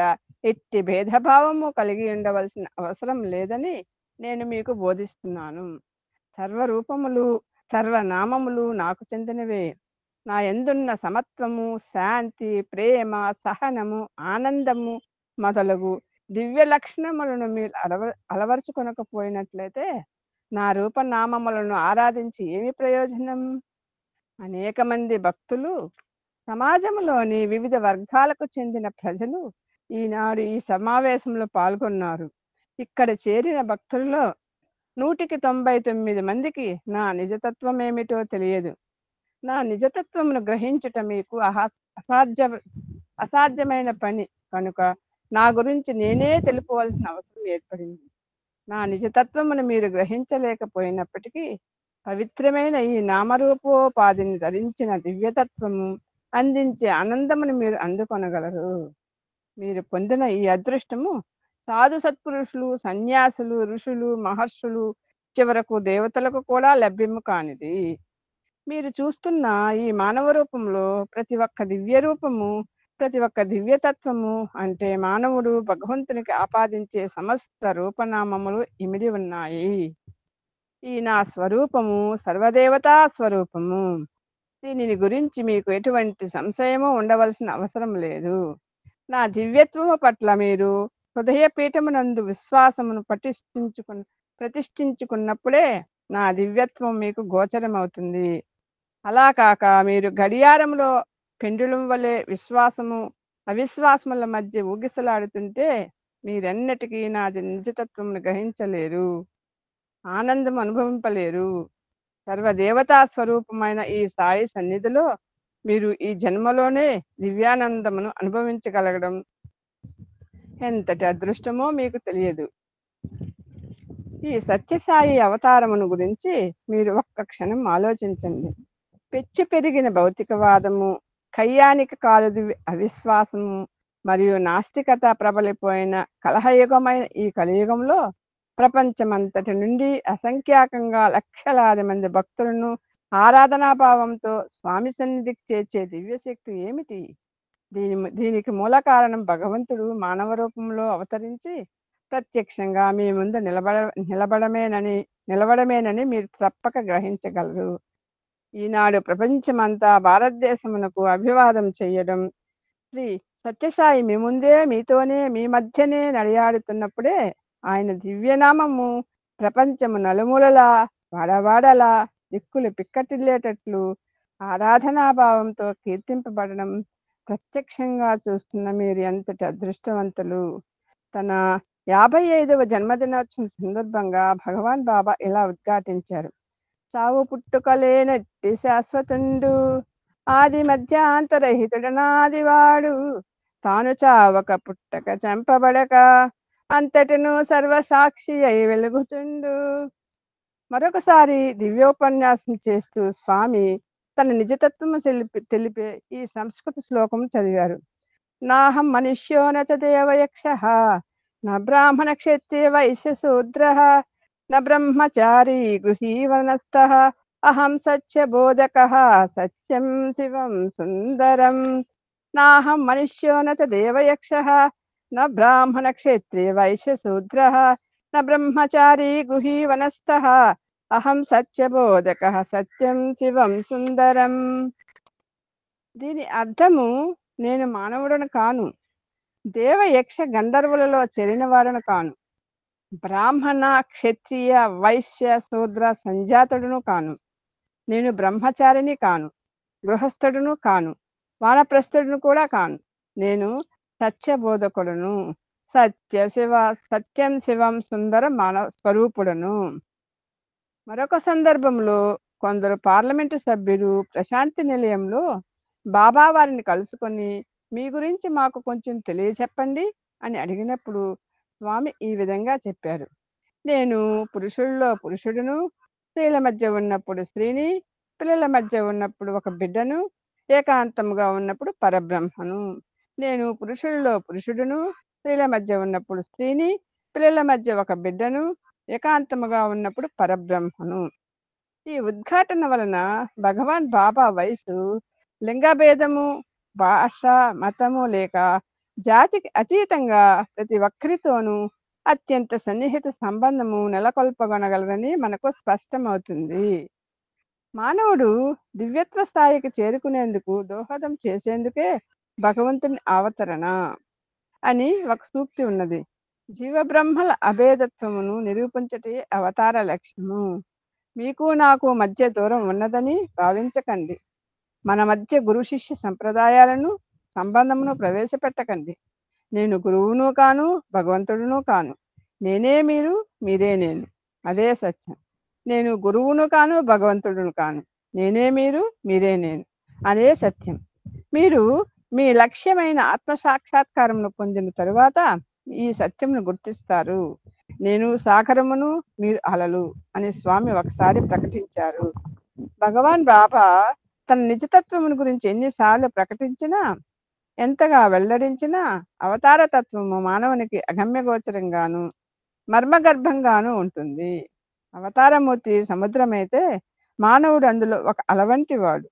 ఎట్టి భేదభావము కలిగి ఉండవలసిన అవసరం లేదని నేను మీకు బోధిస్తున్నాను. సర్వరూపములు సర్వనామములు నాకు చెందినవే. నా యందున్న సమత్వము, శాంతి, ప్రేమ, సహనము, ఆనందము మొదలగు దివ్య లక్షణములను మీరు అలవరుచుకొనకపోయినట్లయితే నా రూపనామములను ఆరాధించి ఏమి ప్రయోజనం? అనేక మంది భక్తులు, సమాజంలోని వివిధ వర్గాలకు చెందిన ప్రజలు ఈనాడు ఈ సమావేశంలో పాల్గొన్నారు. ఇక్కడ చేరిన భక్తుల్లో 199 మందికి నా నిజతత్వం ఏమిటో తెలియదు. నా నిజతత్వమును గ్రహించుట మీకు అసాధ్యమైన పని కనుక నా గురించి నేనే తెలుపవలసిన అవసరం ఏర్పడింది. నా నిజతత్వమును మీరు గ్రహించలేకపోయినప్పటికీ పవిత్రమైన ఈ నామరూపోపాధిని ధరించిన దివ్యతత్వము అందించే ఆనందమును మీరు అందుకొనగలరు. మీరు పొందిన ఈ అదృష్టము సాధు సత్పురుషులు, సన్యాసులు, ఋషులు, మహర్షులు, చివరకు దేవతలకు కూడా లభ్యము కానిది. మీరు చూస్తున్న ఈ మానవ రూపంలో ప్రతి ఒక్క దివ్య రూపము, ప్రతి ఒక్క దివ్యతత్వము అంటే మానవుడు భగవంతునికి ఆపాదించే సమస్త రూపనామములు ఇమిడి ఉన్నాయి. ఈ నా స్వరూపము సర్వదేవతా స్వరూపము. దీనిని గురించి మీకు ఎటువంటి సంశయము ఉండవలసిన అవసరం లేదు. నా దివ్యత్వము పట్ల మీరు హృదయపీఠమునందు విశ్వాసమును ప్రతిష్ఠించుకున్నప్పుడే నా దివ్యత్వం మీకు గోచరమవుతుంది. అలా కాక మీరు గడియారంలో పెండులం వలె విశ్వాసము అవిశ్వాసముల మధ్య ఊగిసలాడుతుంటే మీరెన్నటికీ నా నిజతత్వమును గ్రహించలేరు, ఆనందం అనుభవింపలేరు. సర్వదేవతా స్వరూపమైన ఈ సాయి సన్నిధిలో మీరు ఈ జన్మలోనే దివ్యానందమును అనుభవించగలగడం ఎంతటి అదృష్టమో మీకు తెలియదు. ఈ సత్యసాయి అవతారమును గురించి మీరు ఒక్క క్షణం ఆలోచించండి. పెచ్చు పెరిగిన భౌతికవాదము, కయ్యానికి కాలుది అవిశ్వాసము మరియు నాస్తికత ప్రబలిపోయిన కలహయుగమైన ఈ కలియుగంలో ప్రపంచమంతటి నుండి అసంఖ్యాకంగా లక్షలాది మంది భక్తులను ఆరాధనాభావంతో స్వామి సన్నిధికి చేర్చే దివ్యశక్తి ఏమిటి? దీనికి మూల కారణం భగవంతుడు మానవ రూపంలో అవతరించి ప్రత్యక్షంగా మీ ముందు నిలబడమేనని మీరు తప్పక గ్రహించగలరు. ఈనాడు ప్రపంచమంతా భారతదేశమునకు అభివాదం చేయడం, శ్రీ సత్యసాయి మీ ముందే, మీతోనే, మీ మధ్యనే నడియాడుతున్నప్పుడే ఆయన దివ్యనామము ప్రపంచము నలుమూలలా, వాడవాడలా దిక్కులు పిక్కటిల్లేటట్లు ఆరాధనాభావంతో కీర్తింపబడడం ప్రత్యక్షంగా చూస్తున్న మీరు ఎంతటి అదృష్టవంతులు. తన 55వ జన్మదినోత్సవం సందర్భంగా భగవాన్ బాబా ఇలా ఉద్ఘాటించారు: సావు పుట్టుకలేనట్టి శాశ్వతుండు, ఆది మధ్యాంతరహితుడనాదివాడు, తాను చావక పుట్టక చంపబడక అంతటిను సర్వసాక్షి అయి వెలుగుచుండు. మరొకసారి దివ్యోపన్యాసం చేస్తూ స్వామి తన నిజతత్వము తెలిపే ఈ సంస్కృత శ్లోకం చదివారు. నాహం మనుష్యో నచ దేవయక్షః న బ్రాహ్మణ క్షత్రియ వైశ్య శూద్రః న బ్రహ్మచారీ గృహీ వనస్థః అహం సత్యబోధకః సత్యం శివం సుందరం. నాహం మనుష్యో నచ దేవయక్షః న బ్రాహ్మణ క్షత్రియ వైశ్య శూద్రః న బ్రహ్మచారీ గృహీ వనస్థః అహం సత్యబోధకః సత్యం శివం సుందరం. దీని అర్థము, నేను మానవుడను కాను, దేవ యక్ష గంధర్వులలో చెరినవాడను కాను, బ్రాహ్మణ క్షత్రియ వైశ్య శూద్ర సంజాతుడును కాను, నేను బ్రహ్మచారిని కాను, గృహస్థుడును కాను, వానప్రస్థుడును కూడా కాను, నేను సత్యబోధకుడును, సత్యం శివం సుందర మానవ స్వరూపుడును. మరొక సందర్భంలో కొందరు పార్లమెంటు సభ్యులు ప్రశాంతి నిలయంలో బాబా వారిని కలుసుకొని, మీ గురించి మాకు కొంచెం తెలియచెప్పండి అని అడిగినప్పుడు స్వామి ఈ విధంగా చెప్పారు. నేను పురుషుల్లో పురుషుడును, స్త్రీల మధ్య ఉన్నప్పుడు స్త్రీని, పిల్లల మధ్య ఉన్నప్పుడు ఒక బిడ్డను, ఏకాంతముగా ఉన్నప్పుడు పరబ్రహ్మను. నేను పురుషుల్లో పురుషుడును, స్త్రీల మధ్య ఉన్నప్పుడు స్త్రీని, పిల్లల మధ్య ఒక బిడ్డను, ఏకాంతముగా ఉన్నప్పుడు పరబ్రహ్మను. ఈ ఉద్ఘాటన వలన భగవాన్ బాబా వయసు, లింగభేదము, భాష, మతము లేక జాతికి అతీతంగా ప్రతి ఒక్కరితోనూ అత్యంత సన్నిహిత సంబంధము నెలకొల్పగొనగలరని మనకు స్పష్టమవుతుంది. మానవుడు దివ్యత్వ స్థాయికి చేరుకునేందుకు దోహదం చేసేందుకే భగవంతుని అవతరణ అని ఒక సూక్తి ఉన్నది. జీవబ్రహ్మల అభేదత్వమును నిరూపించటే అవతార లక్ష్యము. మీకు నాకు మధ్య దూరం ఉన్నదని భావించకండి. మన మధ్య గురు శిష్య సంప్రదాయాలను, సంబంధమును ప్రవేశపెట్టకండి. నేను గురువును కాను, భగవంతుడును కాను. నేనే మీరు, మీరే నేను. అదే సత్యం. నేను గురువును కాను, భగవంతుడును కాను. నేనే మీరు, మీరే నేను. అదే సత్యం. మీరు మీ లక్ష్యమైన ఆత్మసాక్షాత్కారమును పొందిన తరువాత ఈ సత్యమును గుర్తిస్తారు. నేను సాగరమును, మీరు అలలు అని స్వామి ఒకసారి ప్రకటించారు. భగవాన్ బాబా తన నిజతత్వమును గురించి ఎన్నిసార్లు ప్రకటించినా, ఎంతగా వెల్లడించినా అవతార తత్వము మానవునికి అగమ్యగోచరంగాను, మర్మగర్భంగాను ఉంటుంది. అవతారమూర్తి సముద్రమైతే మానవుడు అందులో ఒక అలవంటి వాడు.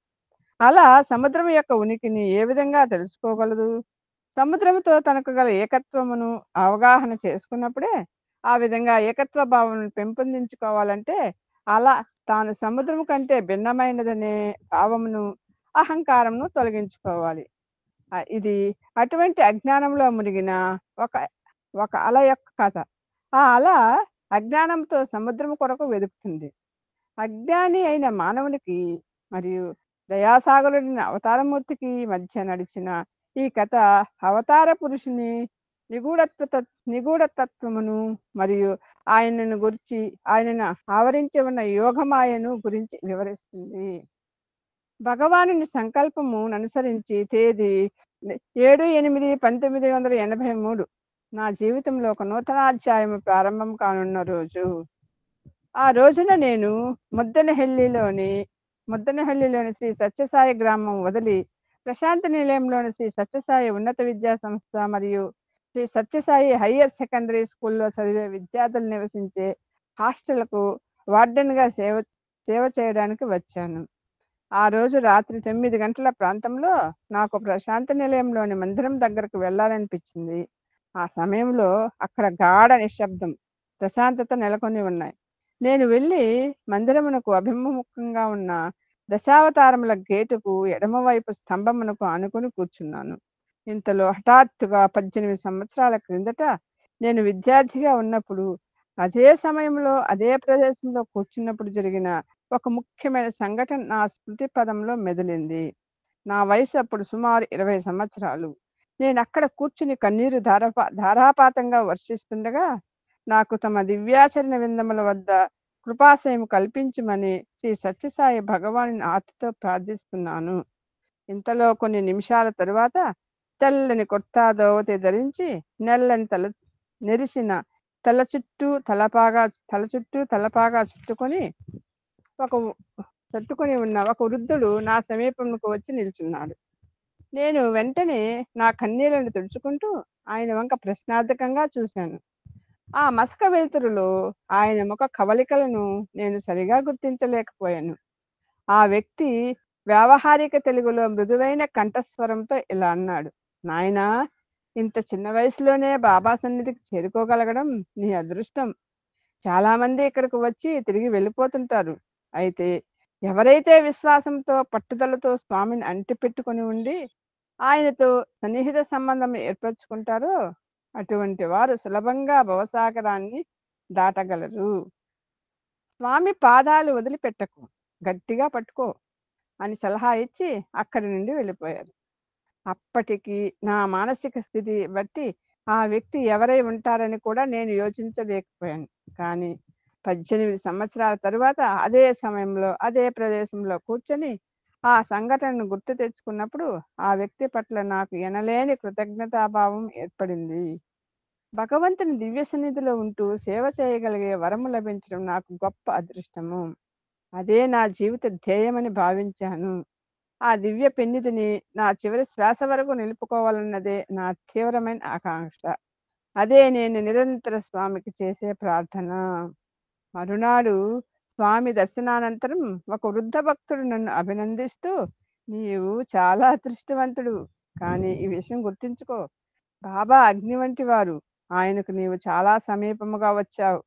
అలా సముద్రం యొక్క ఉనికిని ఏ విధంగా తెలుసుకోగలదు? సముద్రముతో తనకు గల ఏకత్వమును అవగాహన చేసుకున్నప్పుడే ఆ విధంగా ఏకత్వ భావనను పెంపొందించుకోవాలంటే అలా తాను సముద్రము కంటే భిన్నమైనదనే భావమును, అహంకారమును తొలగించుకోవాలి. ఇది అటువంటి అజ్ఞానంలో మునిగిన ఒక అల యొక్క కథ. ఆ అల అజ్ఞానంతో సముద్రము కొరకు వెతుకుతుంది. అజ్ఞాని అయిన మానవునికి మరియు దయాసాగరుడిన అవతారమూర్తికి మధ్య నడిచిన ఈ కథ అవతార పురుషుని నిగూఢతత్వమును మరియు ఆయనను గురించి, ఆయనను ఆవరించి ఉన్న యోగమాయను గురించి వివరిస్తుంది. భగవానుని సంకల్పము అనుసరించి తేదీ 7/8/1983 నా జీవితంలో ఒక నూతన అధ్యాయం ప్రారంభం కానున్న రోజు. ఆ రోజున నేను ముద్దనహల్లిలోని శ్రీ సత్యసాయి గ్రామం వదిలి ప్రశాంతి నిలయంలోని శ్రీ సత్యసాయి ఉన్నత విద్యా సంస్థ మరియు శ్రీ సత్యసాయి హయ్యర్ సెకండరీ స్కూల్లో చదివే విద్యార్థులు నివసించే హాస్టల్కు వార్డెన్గా సేవ చేయడానికి వచ్చాను. ఆ రోజు రాత్రి 9 గంటల ప్రాంతంలో నాకు ప్రశాంతి నిలయంలోని మందిరం దగ్గరకు వెళ్ళాలనిపించింది. ఆ సమయంలో అక్కడ గాఢ నిశ్శబ్దం, ప్రశాంతత నెలకొని ఉన్నాయి. నేను వెళ్ళి మందిరమునకు అభిముఖంగా ఉన్న దశావతారముల గేటుకు ఎడమవైపు స్తంభమునకు ఆనుకొని కూర్చున్నాను. ఇంతలో హఠాత్తుగా 18 సంవత్సరాల క్రిందట నేను విద్యార్థిగా ఉన్నప్పుడు అదే సమయంలో అదే ప్రదేశంలో కూర్చున్నప్పుడు జరిగిన ఒక ముఖ్యమైన సంఘటన నా స్మృతి పదంలో మెదిలింది. నా వయసు అప్పుడు సుమారు 20 సంవత్సరాలు. నేను అక్కడ కూర్చుని కన్నీరు ధారాపాతంగా వర్షిస్తుండగా నాకు తమ దివ్యాచరణ విందముల వద్ద కృపాశయం కల్పించమని శ్రీ సత్యసాయి భగవాను ఆర్తితో ప్రార్థిస్తున్నాను. ఇంతలో కొన్ని నిమిషాల తరువాత తెల్లని కుర్తా దోవతి ధరించి నెల్లని నెరిసిన తల చుట్టూ తలపాగా చుట్టుకొని ఒక చుట్టుకొని ఉన్న ఒక వృద్ధుడు నా సమీపంకు వచ్చి నిల్చున్నాడు. నేను వెంటనే నా కన్నీళ్లను తుడుచుకుంటూ ఆయన వంక ప్రశ్నార్థకంగా చూశాను. ఆ మసక వెలుతురులో ఆయన ముఖ కవలికలను నేను సరిగా గుర్తించలేకపోయాను. ఆ వ్యక్తి వ్యావహారిక తెలుగులో మృదువైన కంఠస్వరంతో ఇలా అన్నాడు: నాయనా, ఇంత చిన్న వయసులోనే బాబా సన్నిధికి చేరుకోగలగడం నీ అదృష్టం. చాలా మంది ఇక్కడికి వచ్చి తిరిగి వెళ్ళిపోతుంటారు. అయితే ఎవరైతే విశ్వాసంతో పట్టుదలతో స్వామిని అంటిపెట్టుకొని ఉండి ఆయనతో సన్నిహిత సంబంధం ఏర్పరచుకుంటారో అటువంటి వారు సులభంగా భవసాగరాన్ని దాటగలరు. స్వామి పాదాలు వదిలిపెట్టకు, గట్టిగా పట్టుకో అని సలహా ఇచ్చి అక్కడి నుండి వెళ్ళిపోయారు. అప్పటికి నా మానసిక స్థితి బట్టి ఆ వ్యక్తి ఎవరై ఉంటారని కూడా నేను యోచించలేకపోయాను. కానీ 18 సంవత్సరాల తరువాత అదే సమయంలో అదే ప్రదేశంలో కూర్చొని ఆ సంఘటనను గుర్తు తెచ్చుకున్నప్పుడు ఆ వ్యక్తి పట్ల నాకు ఎనలేని కృతజ్ఞతాభావం ఏర్పడింది. భగవంతుని దివ్య సన్నిధిలో ఉంటూ సేవ చేయగలిగే వరము లభించడం నాకు గొప్ప అదృష్టము. అదే నా జీవిత ధ్యేయమని భావించాను. ఆ దివ్య పెన్నిధిని నా చివరి శ్వాస వరకు నిలుపుకోవాలన్నదే నా తీవ్రమైన ఆకాంక్ష. అదే నేను నిరంతర స్వామికి చేసే ప్రార్థన. మరునాడు స్వామి దర్శనానంతరం ఒక వృద్ధ భక్తుడు నన్ను అభినందిస్తూ, నీవు చాలా అదృష్టవంతుడు, కానీ ఈ విషయం గుర్తుంచుకో, బాబా అగ్ని వంటి వారు, ఆయనకు నీవు చాలా సమీపముగా వచ్చావు.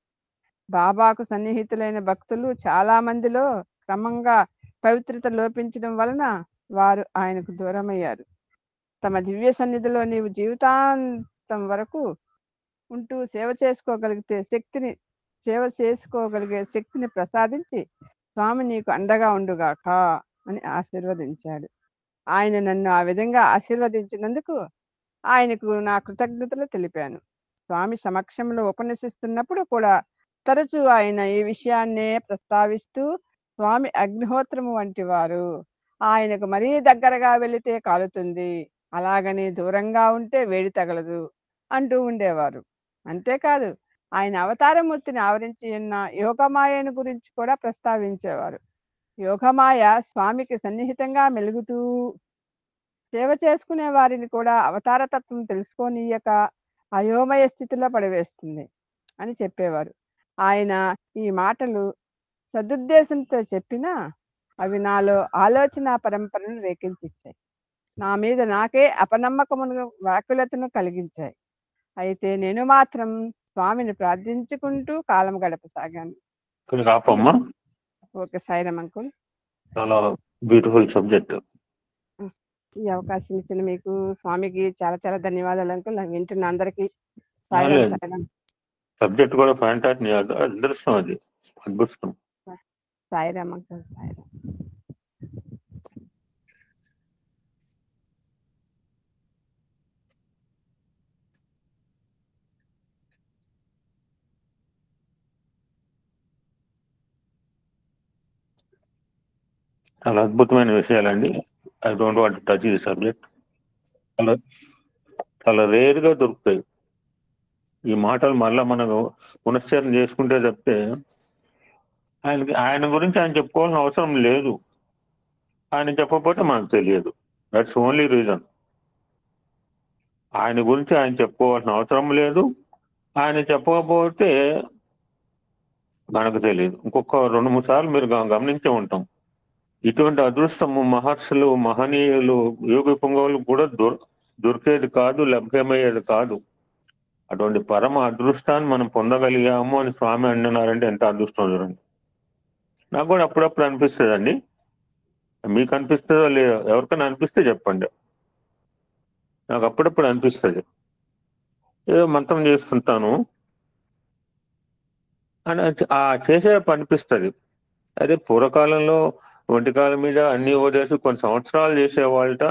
బాబాకు సన్నిహితులైన భక్తులు చాలా మందిలో క్రమంగా పవిత్రత లోపించడం వలన వారు ఆయనకు దూరమయ్యారు. తమ దివ్య సన్నిధిలో నీవు జీవితాంతం వరకు ఉంటూ సేవ చేసుకోగలిగే శక్తిని ప్రసాదించి స్వామి నీకు అండగా ఉండుగాక అని ఆశీర్వదించాడు. ఆయన నన్ను ఆ విధంగా ఆశీర్వదించినందుకు ఆయనకు నా కృతజ్ఞతలు తెలిపాను. స్వామి సమక్షంలో ఉపన్యసిస్తున్నప్పుడు కూడా తరచూ ఆయన ఈ విషయాన్నే ప్రస్తావిస్తూ, స్వామి అగ్నిహోత్రము వంటి వారు, ఆయనకు మరీ దగ్గరగా వెళితే కాలుతుంది, అలాగని దూరంగా ఉంటే వేడి తగలదు అంటూ ఉండేవారు. అంతేకాదు, ఆయన అవతారమూర్తిని ఆవరించి ఉన్న యోగమాయను గురించి కూడా ప్రస్తావించేవారు. యోగమాయ స్వామికి సన్నిహితంగా మెలుగుతూ సేవ చేసుకునే వారిని కూడా అవతారతత్వం తెలుసుకోనీయక అయోమయ స్థితిలో పడివేస్తుంది అని చెప్పేవారు. ఆయన ఈ మాటలు సదుద్దేశంతో చెప్పినా అవి నాలో ఆలోచన పరంపరను రేకెత్తించాయి. నా మీద నాకే అపనమ్మకమును వ్యాకులతను కలిగించాయి. అయితే నేను మాత్రం స్వామిని ప్రార్థించుకుంటూ కాలం గడపసాగాను. ఆపమ్మా. Okay, Sairam uncle. చాలా బ్యూటిఫుల్ సబ్జెక్ట్. ఈ అవకాశం ఇచ్చిన మీకు స్వామికి చాలా చాలా ధన్యవాదాలు అంకుల్. వింటున్న అందరికీ సాయిరామ్ సాయిరామ్. సబ్జెక్ట్ కూడా ఫ్యాంటాస్టిక్, అదృష్టం, అది అద్భుతం. సాయిరామ్ అంకుల్, సాయిరామ్. చాలా అద్భుతమైన విషయాలండి. I don't want to touch the subject. చాలా చాలా రేర్గా దొరుకుతాయి ఈ మాటలు. మళ్ళీ మనకు పునశ్చరణ చేసుకుంటే తప్పితే ఆయన గురించి ఆయన చెప్పుకోవాల్సిన అవసరం లేదు. ఆయన చెప్పకపోతే మనకు తెలియదు. That's only reason. ఆయన గురించి ఆయన చెప్పుకోవాల్సిన అవసరం లేదు. ఆయన చెప్పకపోతే మనకు తెలియదు. ఇంకొక 2-3 సార్లు మీరు గమనించే ఉంటాం. ఇటువంటి అదృష్టము మహర్షులు, మహనీయులు, యోగి పుంగవులు కూడా దొరికేది కాదు, లభ్యమయ్యేది కాదు. అటువంటి పరమ అదృష్టాన్ని మనం పొందగలిగాము అని స్వామి అంటున్నారంటే ఎంత అదృష్టం చూడండి. నాకు కూడా అప్పుడప్పుడు అనిపిస్తుంది అండి. మీకు అనిపిస్తుందో లేదో, ఎవరికైనా అనిపిస్తే చెప్పండి. నాకు అప్పుడప్పుడు అనిపిస్తుంది, ఏదో మంత్రం చేసుకుంటాను అని ఆ చేసే అనిపిస్తుంది. అదే పూర్వకాలంలో ఒంటికాల మీద అన్ని వదిలేసి కొన్ని సంవత్సరాలు చేసేవాళ్ళట.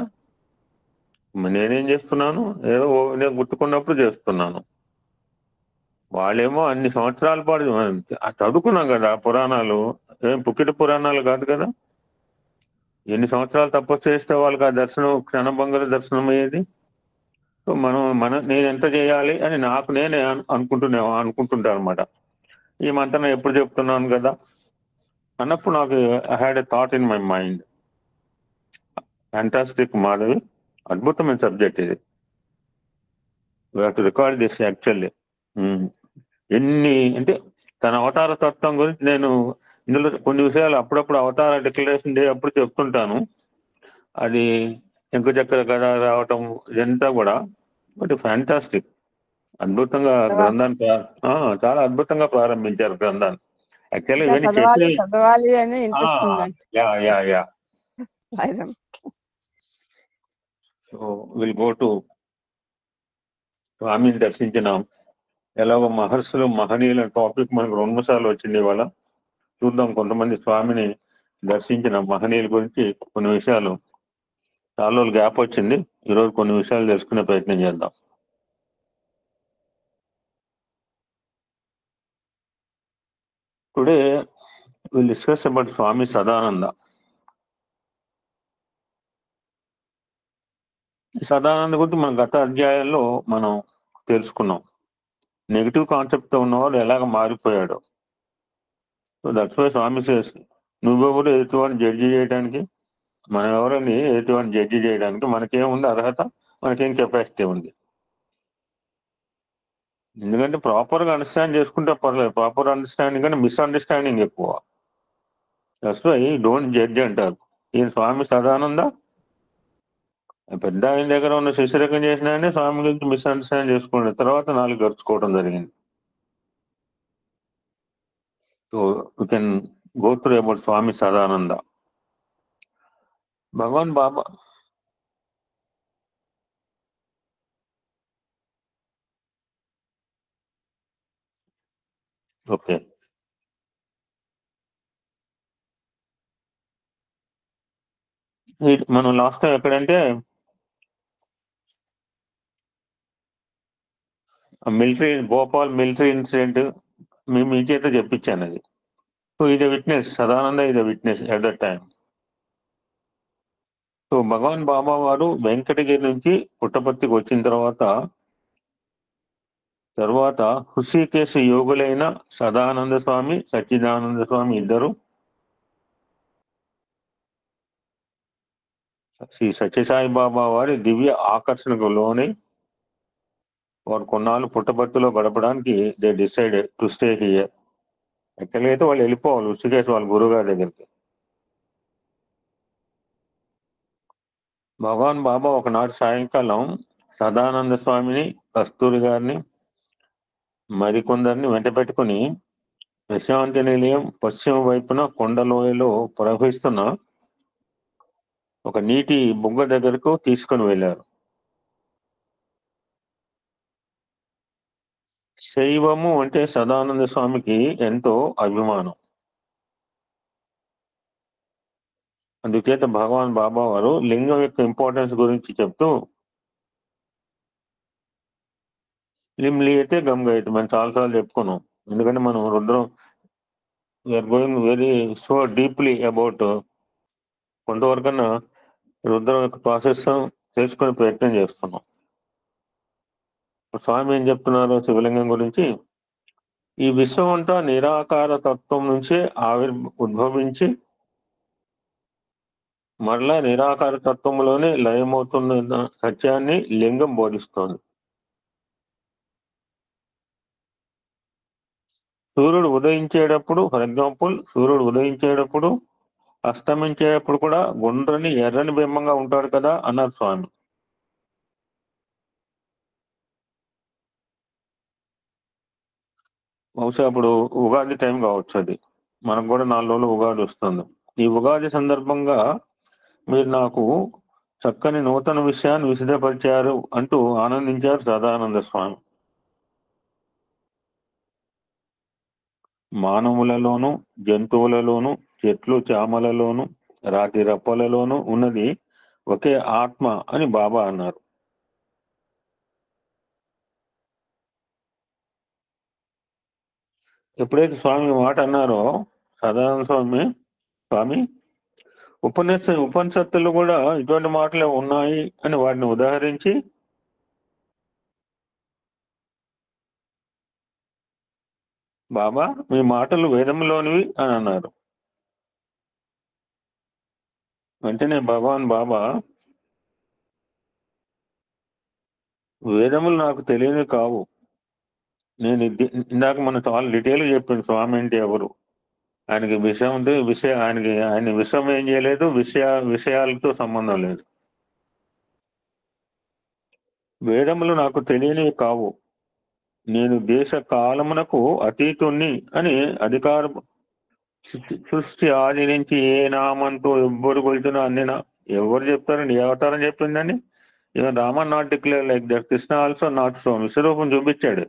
నేనేం చేస్తున్నాను, ఏదో నేను గుర్తుకున్నప్పుడు చేస్తున్నాను. వాళ్ళేమో అన్ని సంవత్సరాల పాటు చదువుకున్నాం కదా పురాణాలు, ఏం పుక్కిట పురాణాలు కాదు కదా. ఎన్ని సంవత్సరాలు తపస్సు చేస్తే వాళ్ళకి ఆ దర్శనం క్షణభంగుల దర్శనం అయ్యేది. సో నేను ఎంత చేయాలి అని నాకు నేనే అనుకుంటుంటా అనమాట. ఈ మంత్రం ఎప్పుడు చెప్తున్నాను కదా, అన్నప్పుడు నాకు I had a thought in my mind, fantastic Madhavi, అద్భుతమైన సబ్జెక్ట్ ఇది, we have to record this actually. ఎన్ని అంటే తన అవతార తత్వం గురించి నేను ఇందులో కొన్ని విషయాలు అప్పుడప్పుడు అవతార డిక్లరేషన్ డే అప్పుడు చెప్తుంటాను. అది శంకుచక్ర గద రావటం ఇదంతా కూడా బట్ ఫ్యాంటాస్టిక్, అద్భుతంగా గ్రంథాన్ని చాలా అద్భుతంగా ప్రారంభించారు గ్రంథాన్ని. యాక్చువల్లీ ఇంకా ఇవన్నీ చదవాలి చేసి చదవాలి అని ఇంట్రెస్ట్ ఉందండి. Yeah Sairam. So will go to స్వామిని దర్శించినాం. ఎలాగో మహర్షులు మహనీయుల టాపిక్ మనకు 2 సార్లు వచ్చింది ఇవాళ. చూద్దాం, కొంతమంది స్వామిని దర్శించిన మహనీయుల గురించి కొన్ని విషయాలు, చాలా రోజులు గ్యాప్ వచ్చింది, ఈరోజు కొన్ని విషయాలు తెలుసుకునే ప్రయత్నం చేద్దాం. Today will discuss about Swami Sadananda. Sadananda గురించి మన గత అధ్యాయాల్లో మనం తెలుసుకున్నాం. నెగిటివ్ కాన్సెప్ట్ తో ఉన్నవాడు ఎలాగ మారిపోయాడు. So that's why Swami says, నువ్వెవరు ఎదుటివాడిని జడ్జి చేయడానికి, మనం ఎవరని ఎదుటివాడిని జడ్జి చేయడానికి, మనకేముంది అర్హత, మనకేం కెపాసిటీ ఉంది. ఎందుకంటే ప్రాపర్ గా అండర్స్టాండ్ చేసుకుంటే పర్లేదు, ప్రాపర్ అండర్స్టాండింగ్ కానీ మిస్అండర్స్టాండింగ్ ఎక్కువ. దట్స్ వై డోంట్ జడ్జ్ అంటారు. ఈయన స్వామి సదానంద పెద్ద ఆయన దగ్గర ఉన్న శిష్యరకం చేసిన ఆయన స్వామి గురించి మిస్అండర్స్టాండ్ చేసుకున్న తర్వాత 4 గడుచుకోవడం జరిగింది. So you can go through about Swami Sadananda. Bhagavan Baba okay, మనం లాస్ట్ టైం ఎక్కడంటే మిలిటరీ, భోపాల్ మిలిటరీ ఇన్సిడెంట్ మీ చేత చెప్పించాను అది. సో ఇది విట్నెస్, సదానంద ఇది witness at that time. So Bhagavan Baba వారు వెంకటగిరి నుంచి పుట్టపర్తికి వచ్చిన తర్వాత హృషికేశ యోగులైన సదానంద స్వామి, సచ్చిదానంద స్వామి ఇద్దరు శ్రీ సత్యసాయి బాబా వారి దివ్య ఆకర్షణకు లోనై వారు కొన్నాళ్ళు పుట్టపర్తిలో గడపడానికి they decided to stay here. యాక్చువల్గా అయితే వాళ్ళు వెళ్ళిపోవాలి హృషికేశ్ వాళ్ళ గురుగారి దగ్గరికి. భగవాన్ బాబా ఒకనాడు సాయంకాలం సదానంద స్వామిని, కస్తూరి గారిని, మరికొందరిని వెంట పెట్టుకుని ప్రశాంతి నిలయం పశ్చిమ వైపున కొండలోయలో ప్రవహిస్తున్న ఒక నీటి బుగ్గ దగ్గరకు తీసుకుని వెళ్ళారు. శైవము అంటే సదానంద స్వామికి ఎంతో అభిమానం. అందుచేత భగవాన్ బాబా వారు లింగం యొక్క ఇంపార్టెన్స్ గురించి చెప్తూ లిమ్లి అయితే గంగ అయితే మనం చాలాసార్లు చెప్పుకున్నాం. ఎందుకంటే మనం Rudram we're going very so deeply about, కొంతవరకన్నా రుద్రం యొక్క ప్రాసెస్ తెలుసుకునే ప్రయత్నం చేస్తున్నాం. స్వామి ఏం చెప్తున్నారు శివలింగం గురించి, ఈ విశ్వం అంతా నిరాకార తత్వం నుంచే ఉద్భవించి మరలా నిరాకార తత్వంలోనే లయమవుతున్న సత్యాన్ని లింగం బోధిస్తోంది. సూర్యుడు ఉదయించేటప్పుడు, ఫర్ ఎగ్జాంపుల్ సూర్యుడు ఉదయించేటప్పుడు అస్తమించేటప్పుడు కూడా గుండ్రని ఎర్రని బింబంగా ఉంటాడు కదా అన్నారు స్వామి. బహుశా అప్పుడు ఉగాది టైం కావచ్చు, అది మనకు కూడా 4 రోజులు ఉగాది వస్తుంది. ఈ ఉగాది సందర్భంగా మీరు నాకు చక్కని నూతన విషయాన్ని విశదపరిచారు అంటూ ఆనందించారు సదానంద స్వామి. మానవులలోను, జంతువులలోను, చెట్లు చామలలోను, రాతి రప్పలలోను ఉన్నది ఒకే ఆత్మ అని బాబా అన్నారు. ఎప్పుడైతే స్వామి మాట అన్నారో సదానంద స్వామి ఉపనిషత్తులు కూడా ఇటువంటి మాటలే ఉన్నాయి అని వాటిని ఉదాహరించి బాబా మీ మాటలు వేదంలోనివి అని అన్నారు. వెంటనే భగవాన్ బాబా, వేదములు నాకు తెలియని కావు. నేను ఇందాక మనం చాలా డీటెయిల్ చెప్పాను స్వామి అంటే ఎవరు. ఆయనకి విషయం ఉంది, ఆయన విషయం ఏం చేయలేదు, విషయాలతో సంబంధం లేదు. వేదములు నాకు తెలియనివి కావు. నేను దేశ కాలమునకు అతీతుణ్ణి అని అధికార సృష్టి ఆది నుంచి ఏ నామంతో ఎవ్వరు కొలుతున్నా ఎవరు చెప్తారండి? ఏ అవతారం చెప్పిందని? Even Raman not declare like that. Krishna also not so. విశ్వరూపం చూపించాడు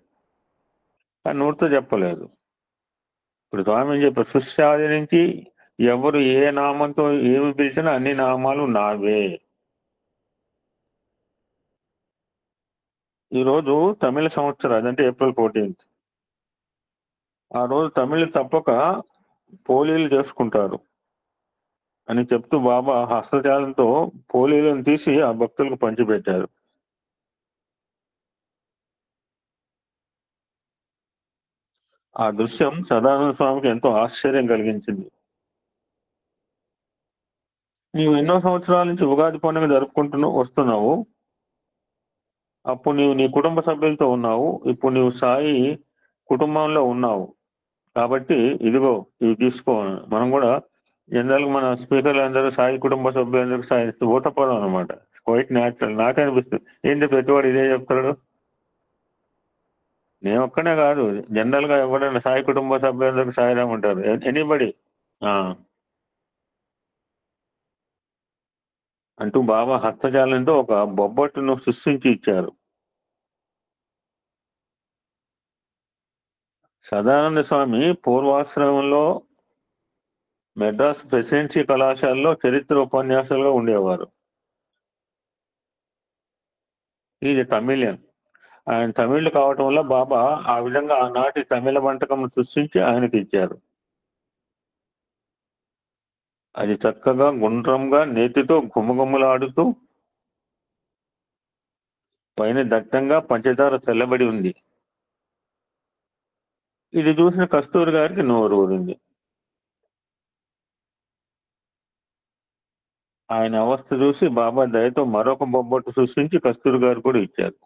కానీ నోటితో చెప్పలేదు. ఇప్పుడు స్వామి ఏం చెప్పారు? సృష్టి ఆది నుంచి ఎవరు ఏ నామంతో ఏమి పిలిచినా అన్ని నామాలు నావే. ఈరోజు తమిళ సంవత్సరం, అదంటే ఏప్రిల్ 14th. ఆ రోజు తమిళ తప్పక పోలీలు చేసుకుంటారు అని చెప్తూ బాబా హస్తజాలంతో పోలీలను తీసి ఆ భక్తులకు పంచిపెట్టారు. ఆ దృశ్యం సదానంద స్వామికి ఎంతో ఆశ్చర్యం కలిగించింది. నీవు ఎన్నో సంవత్సరాల నుంచి ఉగాది పండుగ వస్తున్నావు. అప్పుడు నీవు నీ కుటుంబ సభ్యులతో ఉన్నావు. ఇప్పుడు నీవు సాయి కుటుంబంలో ఉన్నావు కాబట్టి ఇదిగో ఇవి తీసుకో. మనం కూడా జనరల్ మన స్పీకర్లు అందరూ సాయి కుటుంబ సభ్యులందరూ సాయి ఊతపదం అనమాట. Quite natural. నాకే అనిపిస్తుంది ఏంటి ప్రతివాడు ఇదే చెప్తాడు. నేను ఒక్కనే కాదు, జనరల్ గా ఎవరైనా సాయి కుటుంబ సభ్యులందరూ సాయిరామ్ ఉంటారు. ఎనీబడి అంటూ బాబా హస్తజాలంతో ఒక బొబ్బట్టును సృష్టించి ఇచ్చారు. సదానంద స్వామి పూర్వాశ్రమంలో మెడ్రాస్ ప్రెసిడెన్సీ కళాశాలలో చరిత్ర ఉపన్యాసాలుగా ఉండేవారు. ఇది తమిళియన్. ఆయన తమిళ్ కావటం వల్ల బాబా ఆ విధంగా ఆనాటి తమిళ వంటకం సృష్టించి ఆయనకి ఇచ్చారు. అది చక్కగా గుండ్రంగా నేతితో గుమగుమలాడుతూ పైన దట్టంగా పంచదార తెల్లబడి ఉంది. ఇది చూసిన కస్తూరి గారికి నోరు ఊరింది. ఆయన అవస్థ చూసి బాబా దయతో మరొక బొబ్బట్టు సృష్టించి కస్తూరి గారు కూడా ఇచ్చారు.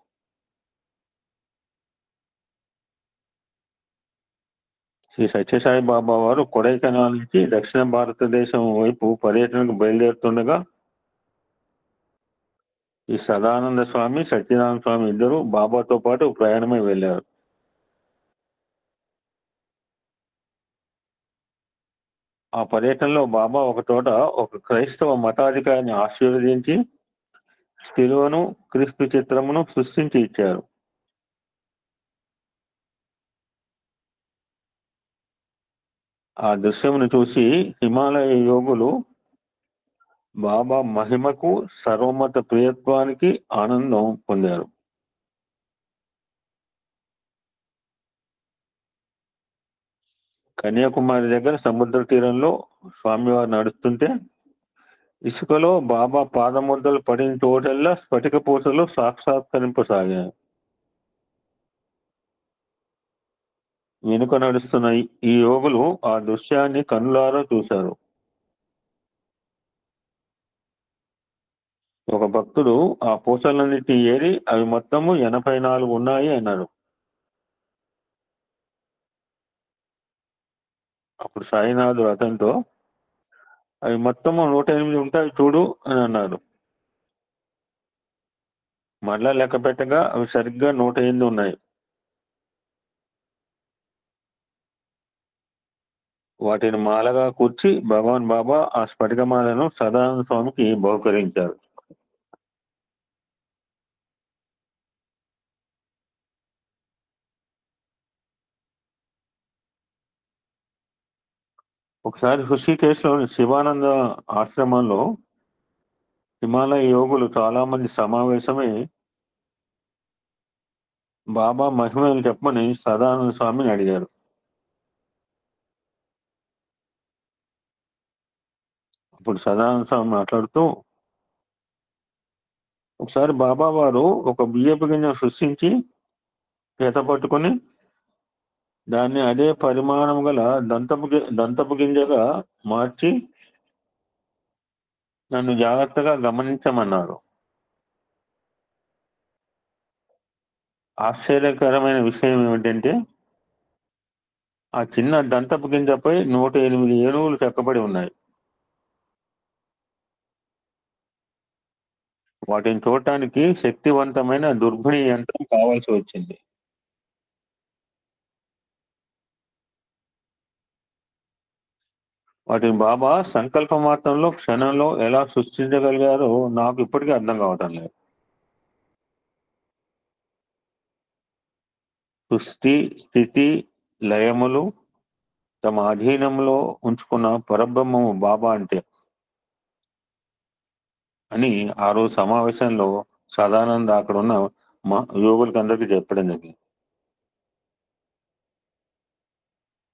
శ్రీ సత్యసాయి బాబా వారు కొడైకెనాల్ నుంచి దక్షిణ భారతదేశం వైపు పర్యటనకు బయలుదేరుతుండగా ఈ సదానంద స్వామి, సత్యనారాయణ స్వామి ఇద్దరు బాబాతో పాటు ప్రయాణమై వెళ్ళారు. ఆ పర్యటనలో బాబా ఒక చోట ఒక క్రైస్తవ మతాధికారిని ఆశీర్వదించి శిలువను, క్రీస్తు చిత్రమును సృష్టించి ఇచ్చారు. ఆ దృశ్యమును చూసి హిమాలయ యోగులు బాబా మహిమకు, సర్వమత ప్రియత్వానికి ఆనందం పొందారు. కన్యాకుమారి దగ్గర సముద్ర తీరంలో స్వామివారు నడుస్తుంటే ఇసుకలో బాబా పాదముద్రలు పడిన చోటల్లా స్ఫటిక పూసలు సాక్షాత్కరింపసాగాయి. వెనుక నడుస్తున్న ఈ యోగులు ఆ దృశ్యాన్ని కన్నులారా చూశారు. ఒక భక్తుడు ఆ పూసలన్నిటిని ఏరి అవి మొత్తము 84 ఉన్నాయి అన్నారు. అప్పుడు సాయినాథుడు అతనితో అవి మొత్తము 108 ఉంటాయి చూడు అని అన్నారు. మళ్ళా లెక్క పెట్టగా అవి సరిగ్గా 108 ఉన్నాయి. వాటిని మాలగా కూర్చి భగవాన్ బాబా ఆ స్ఫటికమాలను సదానంద స్వామికి బహుకరించారు. ఒకసారి హృషికేశ్లోని శివానంద ఆశ్రమంలో హిమాలయ యోగులు చాలా మంది సమావేశమై బాబా మహిమలు చెప్పమని సదానంద స్వామిని అడిగారు. అప్పుడు సదానంద స్వామి మాట్లాడుతూ ఒకసారి బాబా వారు ఒక బియ్యపు గింజను సృష్టించి చేత పట్టుకుని దాన్ని అదే పరిమాణం గల దంతపు గింజగా మార్చి నన్ను జాగ్రత్తగా గమనించమన్నారు. ఆశ్చర్యకరమైన విషయం ఏమిటంటే ఆ చిన్న దంతపు గింజపై 108 ఏనుగులు చెక్కబడి ఉన్నాయి. వాటిని చూడటానికి శక్తివంతమైన దుర్బిణి యంత్రం కావాల్సి వచ్చింది. వాటిని బాబా సంకల్ప మాత్రంలో క్షణంలో ఎలా సృష్టించగలిగారో నాకు ఇప్పటికీ అర్థం కావటం లేదు. సృష్టి, స్థితి, లయములు తమ అధీనంలో ఉంచుకున్న పరబ్రహ్మము బాబా అంటే అని ఆ రోజు సమావేశంలో సదానంద అక్కడ ఉన్న యోగులకి అందరికీ చెప్పడం జరిగింది.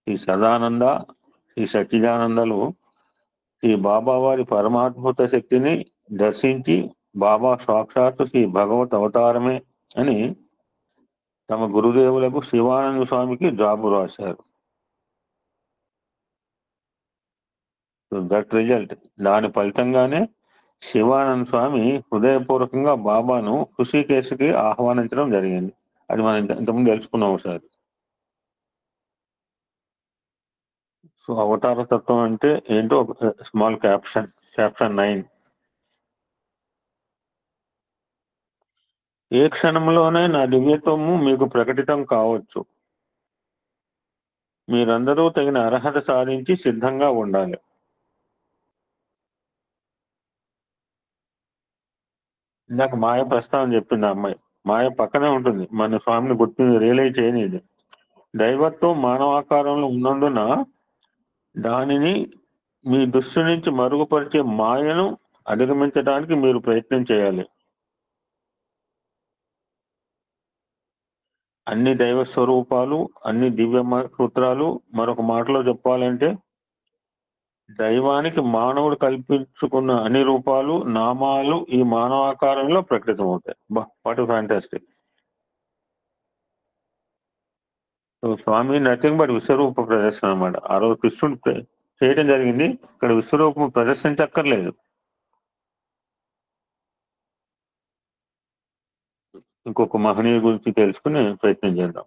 ఈ సదానంద, ఈ సచ్చిదానందలు ఈ బాబా వారి పరమాద్భుత శక్తిని దర్శించి బాబా సాక్షాత్తు శ్రీ భగవత్ అవతారమే అని తమ గురుదేవులకు శివానంద స్వామికి జాబు రాశారు. దట్ రిజల్ట్, దాని ఫలితంగానే శివానంద స్వామి హృదయపూర్వకంగా బాబాను హృషికేశ్కి ఆహ్వానించడం జరిగింది. అది మనం ఇంతకుముందు తెలుసుకున్నాం ఒకసారి. సో అవతార తత్వం అంటే ఏంటో స్మాల్ క్యాప్షన్ 9. ఏ క్షణంలోనే నా దివ్యత్వము మీకు ప్రకటితం కావచ్చు. మీరందరూ తగిన అర్హత సాధించి సిద్ధంగా ఉండాలి. ఇందాక మాయ ప్రస్తావన చెప్పింది ఆ అమ్మాయి. మాయ పక్కనే ఉంటుంది, మన స్వామిని గుర్తు రియలైజ్ చేయనిది. దైవత్వం మానవాకారంలో ఉన్నందున దానిని మీ దృష్టి నుంచి మరుగుపరిచే మాయను అధిగమించడానికి మీరు ప్రయత్నం చేయాలి. అన్ని దైవ స్వరూపాలు, అన్ని దివ్య సూత్రాలు, మరొక మాటలో చెప్పాలంటే దైవానికి మానవుడు కల్పించుకున్న అన్ని రూపాలు, నామాలు ఈ మానవాకారంలో ప్రకటితమవుతాయి. What fantastic. So Swami nothing but విశ్వరూప ప్రదర్శన అనమాట. ఆ రోజు కృష్ణుడు చేయడం జరిగింది, ఇక్కడ విశ్వరూపం ప్రదర్శించక్కర్లేదు. ఇంకొక మహనీయ గురించి తెలుసుకుని ప్రయత్నం చేద్దాం.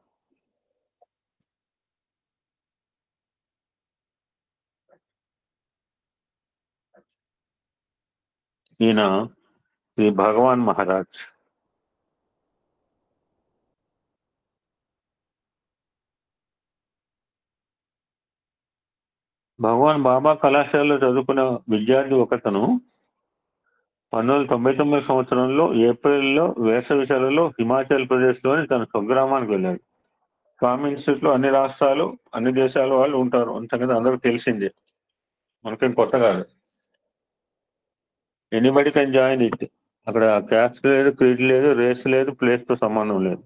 ఈయన శ్రీ భగవాన్ మహారాజ్. భగవాన్ బాబా కళాశాలలో చదువుకున్న విద్యార్థి ఒకతను 1999 సంవత్సరంలో ఏప్రిల్లో వేసవి సెలవులో హిమాచల్ ప్రదేశ్ లోని తన స్వగ్రామానికి వెళ్ళాడు. స్వామి ఇన్స్టిట్యూట్ లో అన్ని రాష్ట్రాలు, అన్ని దేశాల వాళ్ళు ఉంటారు, అంతకంటే అందరికి తెలిసిందే, మనకేం కొత్త కాదు. Anybody can join it. అక్కడ క్యాస్ట్ లేదు, క్రీడ్ లేదు, రేస్ లేదు, ప్లేస్ తో సంబంధం లేదు.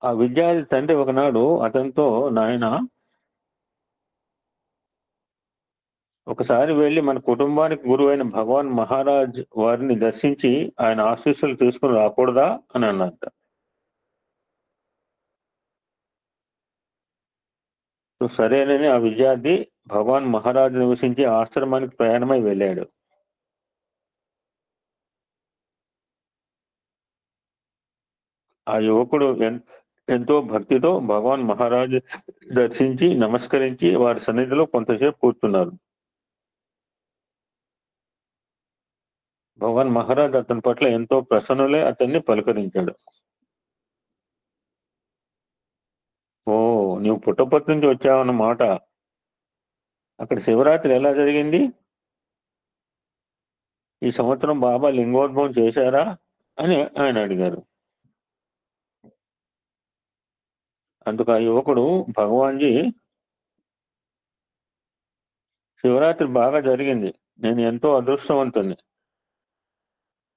ఆ విద్యార్థి తండ్రి ఒకనాడు అతనితో, నాయన ఒకసారి వెళ్ళి మన కుటుంబానికి గురువు అయిన భగవాన్ మహారాజ్ వారిని దర్శించి ఆయన ఆశీస్సులు తీసుకుని రాకూడదా అని అన్నట్ట. సరేనని ఆ విద్యార్థి భగవాన్ మహారాజ్ నివసించి ఆశ్రమానికి ప్రయాణమై వెళ్ళాడు. ఆ యువకుడు ఎంతో భక్తితో భగవాన్ మహారాజ్ దర్శించి నమస్కరించి వారి సన్నిధిలో కొంతసేపు కూర్చున్నారు. భగవాన్ మహారాజ్ అతని పట్ల ఎంతో ప్రసన్నులై అతన్ని పలకరించాడు. ఓ, నీవు పుట్టపర్తి నుంచి వచ్చావన్నమాట. అక్కడ శివరాత్రి ఎలా జరిగింది? ఈ సంవత్సరం బాబా లింగోద్భవం చేశారా అని ఆయన అడిగారు. అందుకు ఆ యువకుడు, భగవాన్జీ శివరాత్రి బాగా జరిగింది, నేను ఎంతో అదృష్టవంతుని.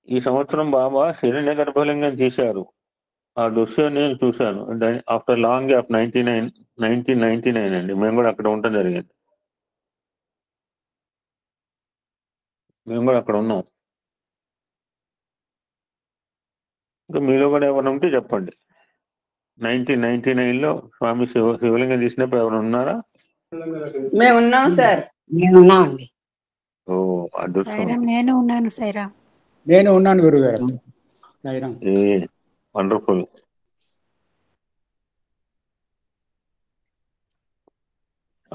ఈ సంవత్సరం బాబా హిరణ్య గర్భలింగం తీశారు, ఆ దృశ్యం నేను చూశాను. ఆఫ్టర్ లాంగ్ గ్యాప్ 1999 అండి, మేము కూడా అక్కడ ఉండటం జరిగింది. మేము కూడా అక్కడ ఉన్నాం. ఇంకా మీలో కూడా ఎవరైనా ఉంటే చెప్పండి. 1999లో స్వామి శివలింగం తీసినప్పుడు ఎవరైనా ఉన్నారా? మేము ఉన్నాం సార్. నేనున్నామండి. ఓ అదృష్టం. సైరామ్ నేను ఉన్నాను సైరామ్. నేను ఉన్నాను గురుగారు. Sairam. A wonderful.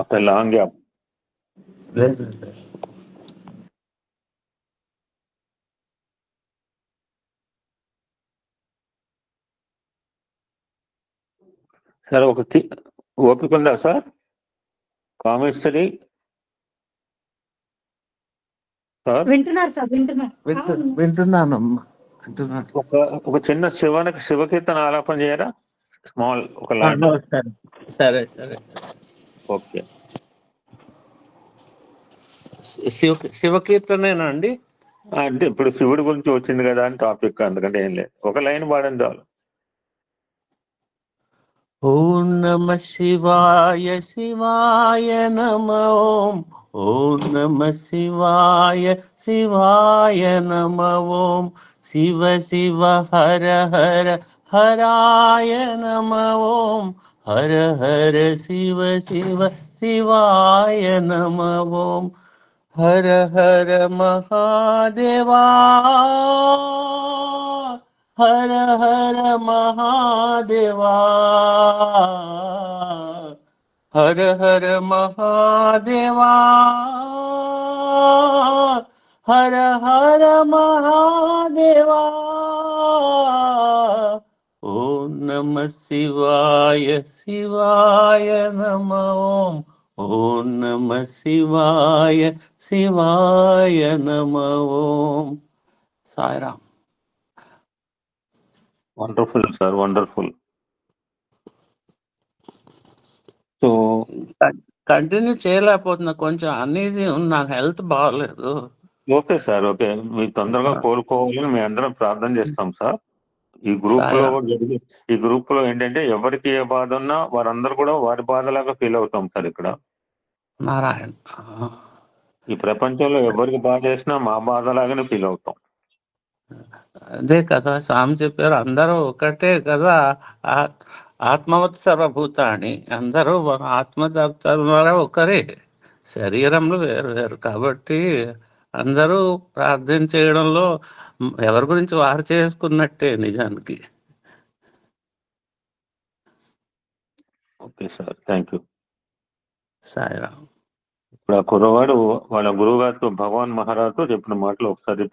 After long gap. Sir ఓపిక ఉందా సార్? కామేశ్వరి సార్ వింటున్నారు సార్, వింటున్నారు. వింటున్నానమ్మా. ఒక చిన్న శివకీర్తన ఆలాపన చేయరా? స్మాల్ ఒక లైన్. సరే సరే. ఓకే. శివకీర్తనేనా అండి? అంటే ఇప్పుడు శివుడి గురించి వచ్చింది కదా అని టాపిక్, అందుకంటే ఏం లేదు, ఒక లైన్ పాడండి చాలు. ఓం నమ శివాయ శివాయ నమ ఓం. ఓం నమ శివాయ శివాయ నమ ఓం. శివ శివ హర హర హరాయ నమ ఓం. హర హర శివ శివ శివాయ నమ ఓం. హర హర మహాదేవా హర హర మహాదేవా హర హర మహాదేవా హర హర మహాదేవా. ఓం నమ శివాయ శివాయ నమ ఓం. ఓం నమ శివాయ శివాయ నమ ఓం. Sairam. Wonderful sir, wonderful. So continue చేయలేకపోతున్నా, కొంచెం అన్ఈజీ ఉంది, నాకు హెల్త్ బాగలేదు. Okay sir, okay. మీరు తొందరగా కోలుకోవాలని మేము అందరం ప్రార్థన చేస్తాం సార్. ఈ గ్రూప్ లో ఏంటంటే ఎవరికి ఏ బాధ ఉన్నా వారందరూ కూడా వారి బాధలాగా ఫీల్ అవుతాం సార్. ఇక్కడ నారాయణ. ఈ ప్రపంచంలో ఎవరికి బాధ చేసినా మా బాధలాగానే ఫీల్ అవుతాం. అదే కదా స్వామి చెప్పారు, అందరూ ఒకటే కదా. ఆత్మవత్ సర్వభూతాన్ని, అందరూ ఆత్మ ద్వారా ఒకరే, శరీరంలో వేరు వేరు. కాబట్టి అందరూ ప్రార్థన చేయడంలో ఎవరి గురించి వారు చేసుకున్నట్టే నిజానికి. Okay sir, thank you. Sairam. ఇప్పుడు ఆ కుర్రవాడు వాళ్ళ గురువు గారితో, భగవాన్ మహారాజ్తో చెప్పిన మాటలు ఒకసారి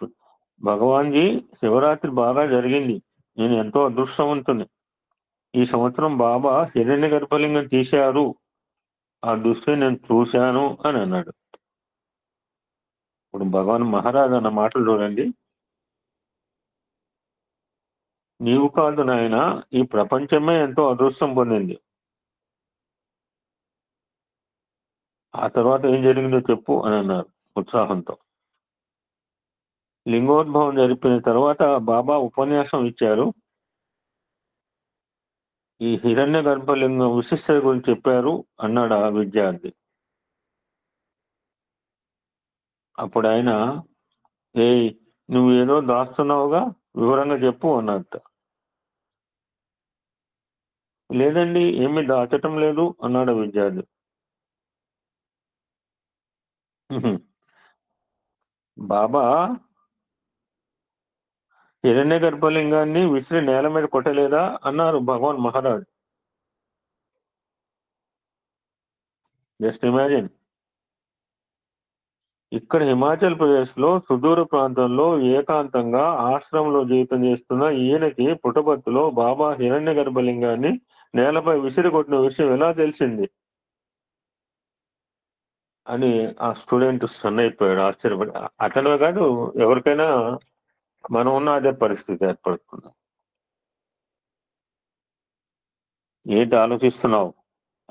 భగవాన్జీ, శివరాత్రి బాగా జరిగింది, నేను ఎంతో అదృష్టవంతుని. ఈ సంవత్సరం బాబా హిరణ్య గర్భలింగం తీశారు, ఆ దృష్టి నేను చూశాను అని అన్నాడు. ఇప్పుడు భగవాన్ మహారాజ్ అన్న మాటలు చూడండి. నీవు కాదు నాయన, ఈ ప్రపంచమే ఎంతో అదృష్టం పొందింది. ఆ తర్వాత ఏం జరిగిందో చెప్పు అని అన్నారు ఉత్సాహంతో. లింగోద్భవం జరిపిన తర్వాత బాబా ఉపన్యాసం ఇచ్చారు. ఈ హిరణ్య గర్భలింగం విశిష్టత గురించి చెప్పారు అన్నాడు ఆ విద్యార్థి. అప్పుడు ఆయన, నువ్వు ఏదో దాస్తున్నావుగా, వివరంగా చెప్పు అన్నట్ట. లేదండి, ఏమీ దాచటం లేదు అన్నాడు విద్యార్థి. బాబా హిరణ్య గర్భలింగాన్ని విసిరి నేల మీద కొట్టలేదా అన్నారు భగవాన్ మహారాజ్. Just imagine. ఇక్కడ హిమాచల్ ప్రదేశ్ లో సుదూర ప్రాంతంలో ఏకాంతంగా ఆశ్రమంలో జీవితం చేస్తున్న ఈయనకి పుట్టపర్తిలో బాబా హిరణ్య గర్భలింగాన్ని నేలపై విసిరి కొట్టిన విషయం ఎలా తెలిసింది అని ఆ స్టూడెంట్ స్టన్ అయిపోయాడు, ఆశ్చర్యపడి. అతనే కాదు, ఎవరికైనా మనం ఉన్న అదే పరిస్థితి ఏర్పడుతుంది. ఏంటి ఆలోచిస్తున్నావు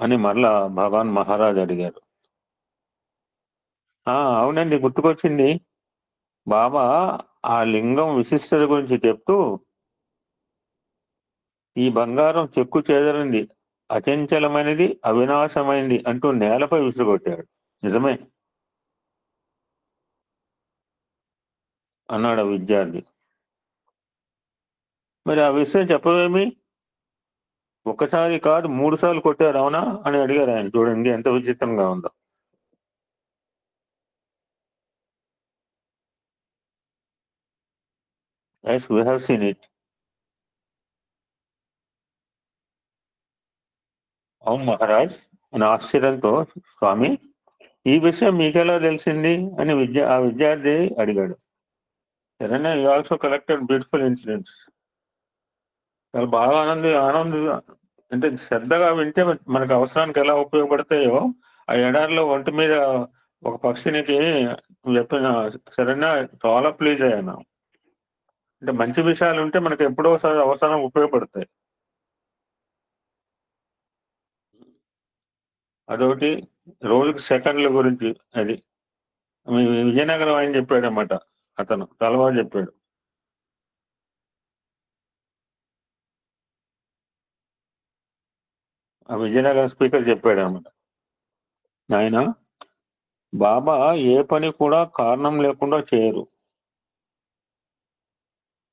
అని మరలా భగవాన్ మహారాజ్ అడిగారు. అవునండి, గుర్తుకొచ్చింది. బాబా ఆ లింగం విశిష్టత గురించి చెప్తూ, ఈ బంగారం చెక్కు చెదరింది, అచంచలమైనది, అవినాశమైంది అంటూ నేలపై విసిరికొట్టాడు. నిజమే అన్నాడు ఆ విద్యార్థి. మరి ఆ విషయం చెప్పవేమి ఒకసారి కాదు 3 సార్లు కొట్టారు అవునా అని అడిగారు ఆయన. చూడండి ఎంత విచిత్రంగా ఉందో. Yes we have seen it. అవును మహారాజ్ అని ఆశ్చర్యంతో, స్వామి ఈ విషయం మీకెలా తెలిసింది అని ఆ విద్యార్థి అడిగాడు. సరేనా, you also collected beautiful incidents. చాలా బాగా అంటే శ్రద్ధగా వింటే మనకు అవసరానికి ఎలా ఉపయోగపడతాయో, ఆ ఎడారిలో ఒంటి మీద ఒక పక్షినికి చెప్పిన సరేనా, చాలా ప్లీజ్ అయ్యాను. అంటే మంచి విషయాలు ఉంటే మనకి ఎప్పుడో ఒకసారి అవసరం ఉపయోగపడతాయి. అదొకటి. రోజుకి సెకండ్ల గురించి అది మీ విజయనగరం ఆయన చెప్పాడు అన్నమాట. అతను చాలా బాగా చెప్పాడు. ఆ విజయనగరం స్పీకర్ చెప్పాడు అన్నమాట. ఆయన బాబా ఏ పని కూడా కారణం లేకుండా చేయరు.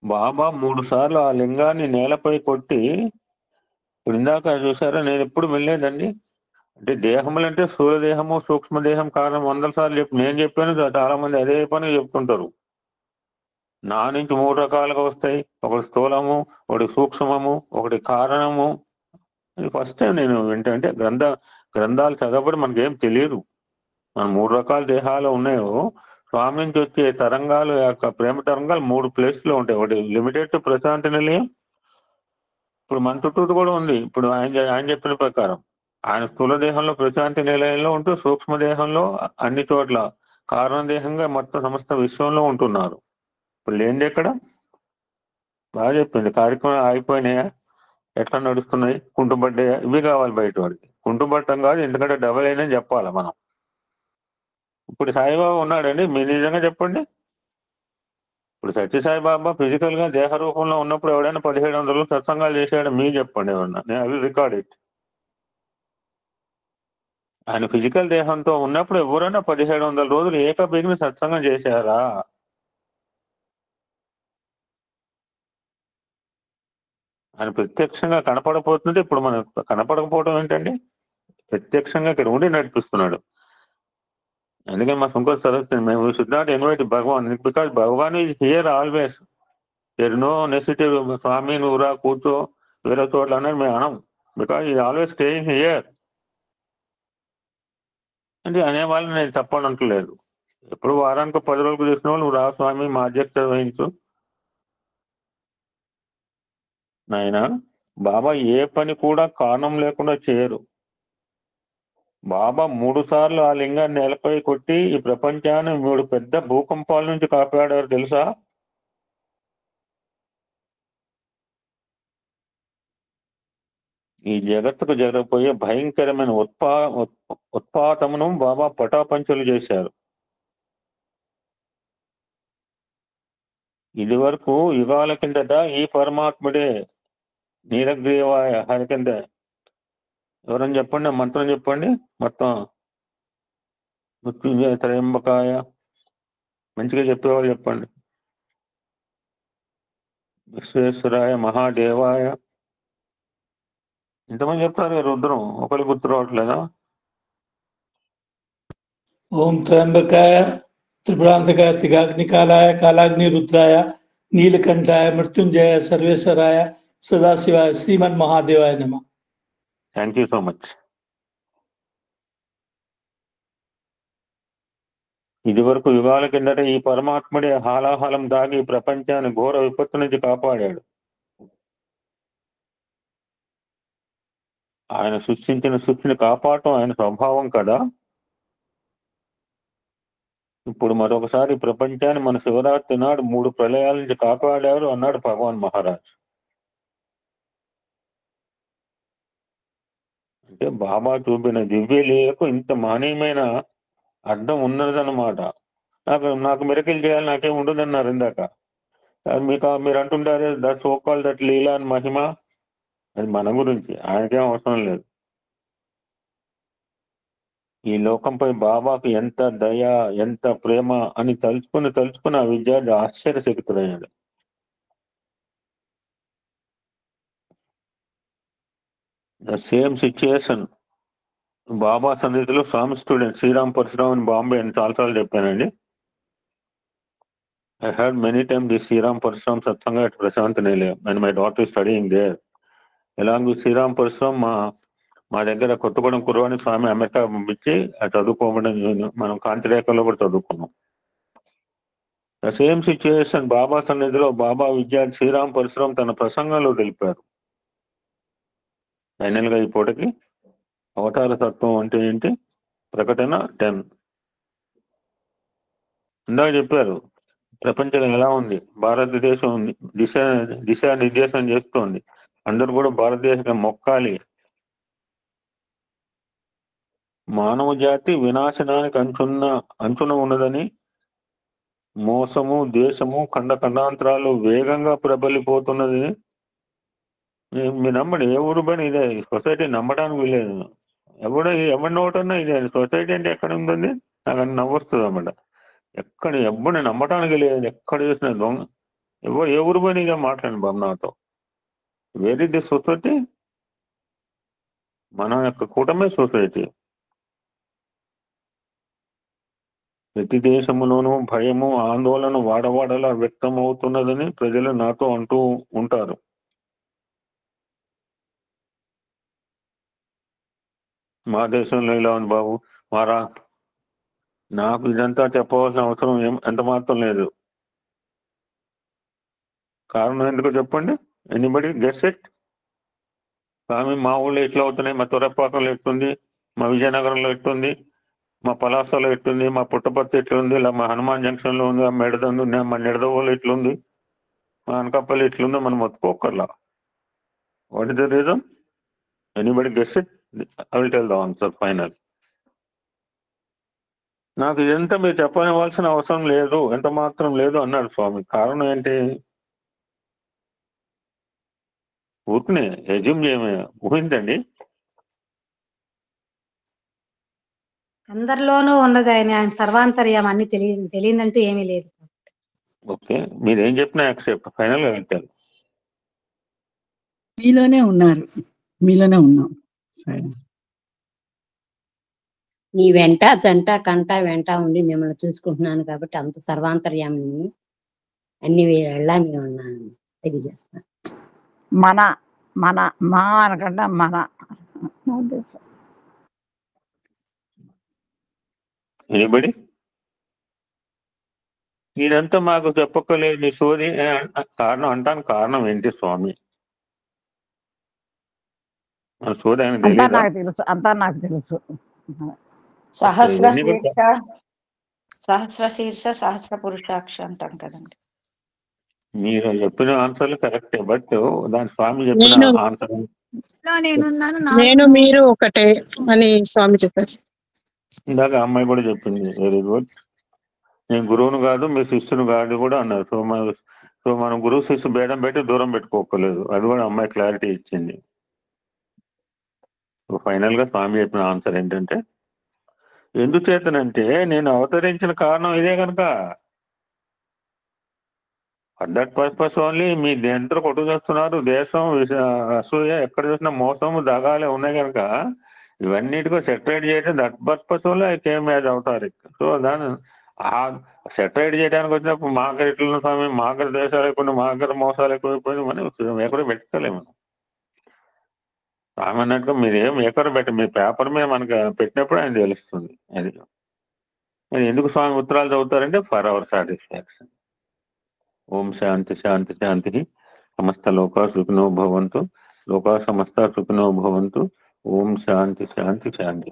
బాబా 3 సార్లు ఆ లింగాన్ని నేలపై కొట్టి, ఇప్పుడు ఇందాక చూసారా, నేను ఎప్పుడు వెళ్ళలేదండి. అంటే దేహములంటే స్థూలదేహము, సూక్ష్మదేహం, కారణం 100 సార్లు నేను చెప్పాను. చాలా మంది అదే పని చెప్తుంటారు. నా నుంచి 3 రకాలుగా వస్తాయి. ఒకటి స్థూలము, ఒకటి సూక్ష్మము, ఒకటి కారణము. ఫస్ట్ టైం నేను ఏంటంటే గ్రంథాలు చదవబడి మనకేం తెలియదు. మన 3 రకాల దేహాలు ఉన్నాయో, స్వామి నుంచి వచ్చే తరంగాలు యొక్క ప్రేమ తరంగాలు 3 ప్లేస్లో ఉంటాయి. ఒకటి లిమిటెడ్ టు ప్రశాంతి నిలయం. ఇప్పుడు మన చుట్టూ కూడా ఉంది. ఇప్పుడు ఆయన చెప్పిన ప్రకారం ఆయన స్థూల దేహంలో ప్రశాంతి నిలయంలో ఉంటూ, సూక్ష్మదేహంలో అన్ని చోట్ల కారణదేహంగా మొత్తం సమస్త విశ్వంలో ఉంటున్నారు. ఇప్పుడు లేనిది ఎక్కడ? బాగా చెప్పింది. కార్యక్రమం ఆగిపోయినాయా, ఎట్లా నడుస్తున్నాయి, కుంటుపడ్డాయా, ఇవి కావాలి బయట వాడికి. కుంటుపట్టం కాదు, ఎందుకంటే డబల్ అయినా చెప్పాలి మనం. ఇప్పుడు సాయిబాబా ఉన్నాడండి, మీరు నిజంగా చెప్పండి. ఇప్పుడు సత్యసాయిబాబా ఫిజికల్ గా దేహ రూపంలో ఉన్నప్పుడు ఎవడైనా 1700 సత్సంగాలు చేశాడు మీరు చెప్పండి ఎవరన్నా. నేను అవి రికార్డ్ ఇట్. ఆయన ఫిజికల్ దేహంతో ఉన్నప్పుడు ఎవరైనా 1700 రోజులు ఏకబిగిన సత్సంగం చేశారా? ఆయన ప్రత్యక్షంగా కనపడపోతుంటే, ఇప్పుడు మనం కనపడకపోవడం ఏంటండి? ప్రత్యక్షంగా ఇక్కడ ఉండి నడిపిస్తున్నాడు. అందుకని మా ఇంకో చదువుతుంది, మేము should not invite Bhagavan because Bhagavan is here always. There no necessity Swami నువ్వు రా కూర్చో వేరే చోట్ల అనేది మేము అనం. Because is always staying here అంటే అనేవాళ్ళు నేను తప్పనంటలేదు. ఎప్పుడు వారానికి 10 రోజులకు చేసిన వాళ్ళు నువ్వు రా స్వామి మా అధ్యక్షత వహించు. నాయన బాబా ఏ పని కూడా కారణం లేకుండా చేయరు. బాబా 3 సార్లు ఆ లింగాన్ని నేలపై కొట్టి ఈ ప్రపంచాన్ని 3 పెద్ద భూకంపాల నుంచి కాపాడారు తెలుసా? ఈ జగత్తుకు జరగబోయే భయంకరమైన ఉత్పాతమును బాబా పటాపంచలు చేశారు. ఇది వరకు యుగాల కిందట ఈ పరమాత్ముడే నీరగ్రీవాయ హరి కింద ఎవరని చెప్పండి, మంత్రం చెప్పండి మొత్తం. మృత్యుంజయ త్రయంబకాయ మంచిగా చెప్పేవాళ్ళు చెప్పండి. విశ్వేశ్వరాయ మహాదేవాయ ఇంతమంది చెప్తారు. రుద్రం ఒకరి గుర్తు రావట్లేదా? ఓం త్రయంబకాయ త్రిపురాంతకాయ తిగాగ్నికాలాయ కాలాగ్ని రుద్రాయ నీలకంఠాయ మృత్యుంజయ సర్వేశ్వరాయ సదాశివాయ శ్రీమన్ మహాదేవాయ నమః. Thank you so much. ఇది వరకు యుగాల కిందట ఈ పరమాత్ముడే హాలాహలం దాగి ప్రపంచాన్ని ఘోర విపత్తు నుంచి కాపాడాడు. ఆయన సృష్టించిన సృష్టిని కాపాడటం ఆయన స్వభావం కదా. ఇప్పుడు మరొకసారి ప్రపంచాన్ని మన శివరాత్రి నాడు 3 ప్రళయాల నుంచి కాపాడారు అన్నాడు భగవాన్ మహారాజ్. అంటే బాబా చూపిన దివ్య లీలకు ఇంత మహనీయమైన అర్థం ఉన్నదన్నమాట. నాకు మిరకిల్ చేయాలి నాకేం ఉండదన్నారు ఇందాక. మీరు అంటుంటారు దట్ సో కాల్ దట్ లీలా అని మహిమ, అది మన గురించి, ఆయనకేం అవసరం లేదు. ఈ లోకంపై బాబాకు ఎంత దయ ఎంత ప్రేమ అని తలుచుకుని ఆ విద్యార్థి ఆశ్చర్యచకితుడయ్యాడు. ద సేమ్ సిచ్యుయేషన్ బాబా సన్నిధిలో స్వామి స్టూడెంట్ శ్రీరామ్ పరశురామ్ అని బాంబే అని చాలాసార్లు చెప్పానండి. I heard many times this Sriram Parasuram Satsanga at Prashant Nilayam when my daughter is studying there. Along with Sriram Parasuram, మా దగ్గర కొత్తగూడెం కుర్రవాణి స్వామి అమెరికా పంపించి చదువుకోవడం మనం కాంతిరేఖలో కూడా చదువుకున్నాం. ద సేమ్ సిచ్యుయేషన్ బాబా సన్నిధిలో బాబా విద్యార్థి శ్రీరామ్ పరశురామ్ తన ప్రసంగంలో తెలిపారు. ఫైనల్ గా ఈ పూటకి అవతార తత్వం అంటే ఏంటి, ప్రకటన 10. ఇందాక చెప్పారు ప్రపంచం ఎలా ఉంది, భారతదేశం దిశానిర్దేశం చేస్తోంది, అందరూ కూడా భారతదేశం మొక్కాలి. మానవ జాతి వినాశనానికి అంచున ఉన్నదని, మోసము దేశము ఖండాంతరాలు వేగంగా ప్రబలిపోతున్నది. మీరు నమ్మండి, ఏ ఊరు పని ఇదే, సొసైటీ నమ్మడానికి వీలేదు. ఎవరి నోటన్నా ఇదే. సొసైటీ అంటే ఎక్కడ ఉందండి, నాకు అని నవ్వొస్తుంది అన్నమాట. ఎవరిని నమ్మటానికి లేదు, ఎక్కడ చూసిన దొంగ. ఏ ఊరు పని ఇదే మాట్లాడండి బాబు నాతో. Where is the society? మన యొక్క కూటమే సొసైటీ. ప్రతి దేశంలోనూ భయము ఆందోళన వాడవాడలా వ్యక్తం అవుతున్నదని ప్రజలు నాతో అంటూ ఉంటారు. మా దేశంలో ఇలా ఉంది బాబు మారా, నాకు ఇదంతా చెప్పవలసిన అవసరం ఎంత మాత్రం లేదు. కారణం ఎందుకో చెప్పండి, ఎనీబడి గెస్ ఇట్? స్వామి మా ఊళ్ళో ఎట్లా అవుతున్నాయి, మా తొరపాకంలో ఎట్లుంది, మా విజయనగరంలో ఎట్లుంది, మా పలాసలో ఎట్లుంది, మా పుట్టపర్తి ఎట్లుంది, ఇలా మా హనుమాన్ జంక్షన్ లో ఉంది, మా నిడదవోలు ఎట్లుంది, మా అనకాపల్లి ఎట్లుందో మనం ఒప్పుకోకర్లా. What is the reason? Anybody guess it? I will tell the answer final. నాకు ఇదంతా మీరు చెప్పవలసిన అవసరం లేదు, ఎంత మాత్రం లేదు అన్నాడు స్వామి. కారణం ఏంటి? ఊరికనే ఎజ్యూమ్ చేయమే, ఊహించండి. అందరిలోనూ ఉన్నది ఆయన సర్వాంతర్యం, అన్ని తెలియదంటూ ఏమీ లేదు. ఓకే, మీరు ఏం చెప్పినా యాక్సెప్ట్. ఫైనల్ గా పెట్టారు. మీలోనే ఉన్నారు, మీలోనే ఉన్నాం. సరే, నీ వెంట జంట కంట వెంట ఉండి మిమ్మల్ని చూసుకుంటున్నాను కాబట్టి అంత సర్వాంతర్యాన్ని అన్ని వేళ మేము ఉన్నాను తెలియజేస్తాను. మా అనకుండా మన ఉద్దేశం. ఎనీబడి? ఇదంతా మాకు చెప్పక్కలేదు, నీ సోది కారణం అంటాను. కారణం ఏంటి స్వామి? మన సోది ఆయన తెలియదా? అంతా నాకు తెలుసు. సహస్ర శీర్ష సహస్ర పురుషాక్ష అంటాం కదండి. మీరు చెప్పిన ఆన్సర్లు కరెక్టే, బట్ దాని స్వామి చెప్పిన ఆన్సర్ నేను మీరు ఒకటే అని స్వామి చెప్పారు. ఇందాక అమ్మాయి కూడా చెప్పింది, వెరీ గుడ్. నేను గురువును కాదు, మీ శిష్యును కాదు కూడా అన్నారు. సో మనం గురువు శిష్యు భేదం పెట్టి దూరం పెట్టుకోకలేదు, అది కూడా అమ్మాయి క్లారిటీ ఇచ్చింది. సో ఫైనల్ గా స్వామి చెప్పిన ఆన్సర్ ఏంటంటే, ఎందుచేతనంటే నేను అవతరించిన కారణం ఇదే కనుక. For that purpose only. మీ దేంతో కొట్టు చేస్తున్నారు, దేశం అసూయ, ఎక్కడ చూసినా మోసము దగాలే ఉన్నాయి కనుక ఇవన్నిటికో సెటరేట్ చేసి that purpose only I came as అవుతారు. సో దాని సెటరేట్ చేయడానికి వచ్చినప్పుడు మా దగ్గర ఇట్లున్న స్వామి, మా దగ్గర దేశాలు ఎక్కువ, మా దగ్గర మోసాలు ఎక్కువైపోయింది, మనం ఎక్కడ పెట్టుకోలేము. స్వామి అన్నట్టుగా మీరేం ఎక్కడ మీ పేపర్ మీద మనకు పెట్టినప్పుడు ఆయన తెలుస్తుంది. అది మరి ఎందుకు స్వామి ఉత్తరాలు చదువుతారంటే ఫర్ అవర్ సాటిస్ఫాక్షన్. ఓం శాంతి శాంతి శాంతి. సమస్త లోకా సుఖినో భవంతు. లోకా సమస్త సుఖినో భవంతు. ఓం శాంతి శాంతి శాంతి.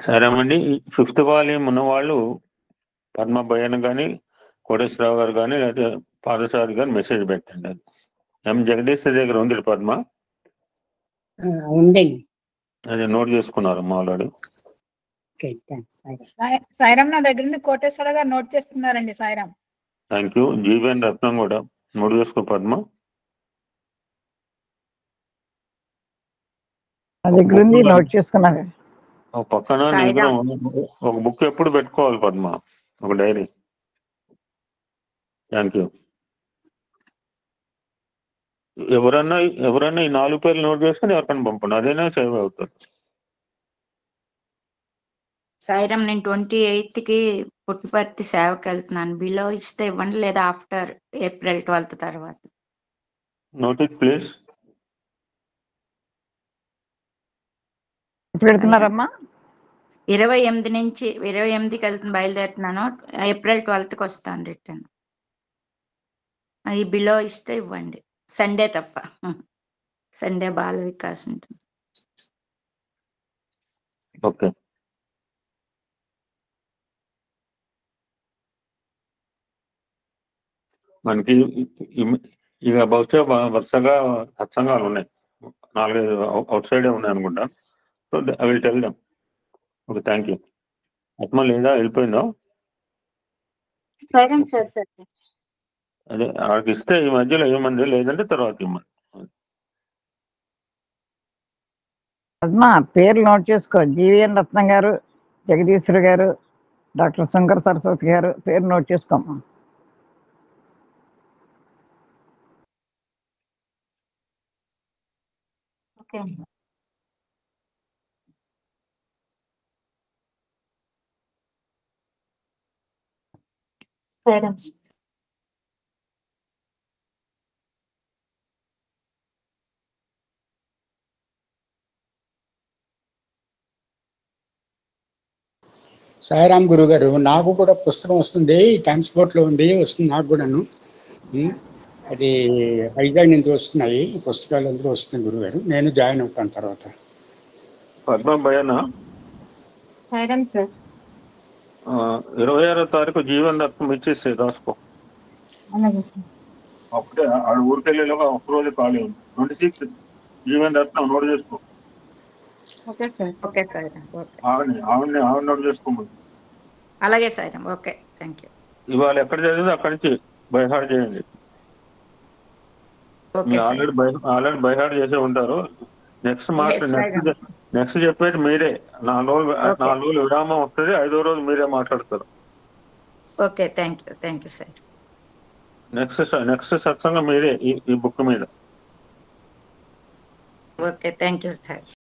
సరేమండి, 5th వాల్యూమ్ ఉన్న వాళ్ళు పద్మ భయన్ కానీ, కోటేశ్వరరావు గారు కానీ, లేకపోతే పాదసారి గారు మెసేజ్ పెట్టండి. అది ఎం జగదీష్ దగ్గర ఉంది పద్మ, ఉందండి. అది నోట్ చేసుకున్నారు ఆల్రెడీ. Okay thanks. సాయిరామ్ నా దగ్గర నుండి కోటేశ్వర గారు నోట్ చేసుకున్నారండి. సాయిరామ్. Thank you. జీవన్ రత్నం కూడా నోట్ చేసుకో పద్మ. దగ్గర ఉంది, నోట్ చేసుకున్నాను. పక్కన నీ దగ్గర ఒక బుక్ ఎప్పుడు పెట్టుకోవాలి పద్మ, ఒక డైరీ. Thank you. ఎవరన్నా ఈ 4 పేర్లు నోట్ చేసుకుని ఎవరికైనా పంపండి, అదేనా సేవ్ అవుతుంది. సాయిరామ్, నేను 28 పుట్టుపర్తి సేవకి వెళ్తున్నాను. బిలో ఇస్తే ఇవ్వండి, లేదా ఆఫ్టర్ ఏప్రిల్ 12 తర్వాత. Note it please. పెడుతున్నారమ్మా? 28కి వెళ్తున్నా, బయలుదేరుతున్నాను. ఏప్రిల్ 12కి వస్తాను రిటర్న్. ఈ బిలో ఇస్తే ఇవ్వండి, సండే తప్ప. సండే బాల వికాస్ ఉంటుంది. ఓకే. మనకి ఇక బహుశా వరుసగా సత్సంగాలు ఉన్నాయి, 4-5 అవుట్ సైడే ఉన్నాయి అనుకుంటా. So I will tell them. Okay, thank you. ఆత్మ లేదా వెళ్ళిపోయిందో? అదే ఆడికి ఇస్తే ఈ మధ్యలో ఏమంది, లేదంటే తర్వాత ఇవ్వమంది. పద్మ పేర్లు నోట్ చేసుకో. జీవీఎన్ రత్నం గారు, జగదీశ్వరి గారు, డాక్టర్ శంకర్ సరస్వతి గారు పేరు నోట్ చేసుకోమ్మా. ఓకే. సాయిరామ్ గురువు గారు, నాకు కూడా పుస్తకం వస్తుంది, ట్రాన్స్పోర్ట్లో వస్తుంది నాకు కూడాను. అది హైదరాబాద్ నుంచి వస్తున్నాయి పుస్తకాలు, అందరూ వస్తుంది గురుగారు. నేను జాయిన్ అవుతాను తర్వాత. పద్మ భయనా? సాయిరామ్ సార్. 26వ తారీఖు జీవన్ రత్నం ఇచ్చేసి రాసుకో. అలాగే సార్. అప్పుడే ఆడ ఊరికెళ్ళేలోగా ఒక్కరోజు ఖాళీ ఉంది. 26 జీవన్ రత్నం నోట్ చేసుకో. Okay sir. Okay Sairam. Okay, ఆవిడ నోట్ చేసుకోమని. అలాగే సాయిరామ్. Okay, thank you. ఇవాళ ఎక్కడ చదివిందో అక్కడి నుంచి బైహార్డ్ చేయండి. ఆల్రెడీ బైహార్డ్ చేసే ఉంటారు. నెక్స్ట్ చెప్పేది మీరే. 4 రోజులు విరామం వస్తుంది, 5వ రోజు మీరే మాట్లాడతారు. Okay, thank you sir. Next సత్సంగం మీరే ఈ బుక్ మీద. Okay, thank you sir.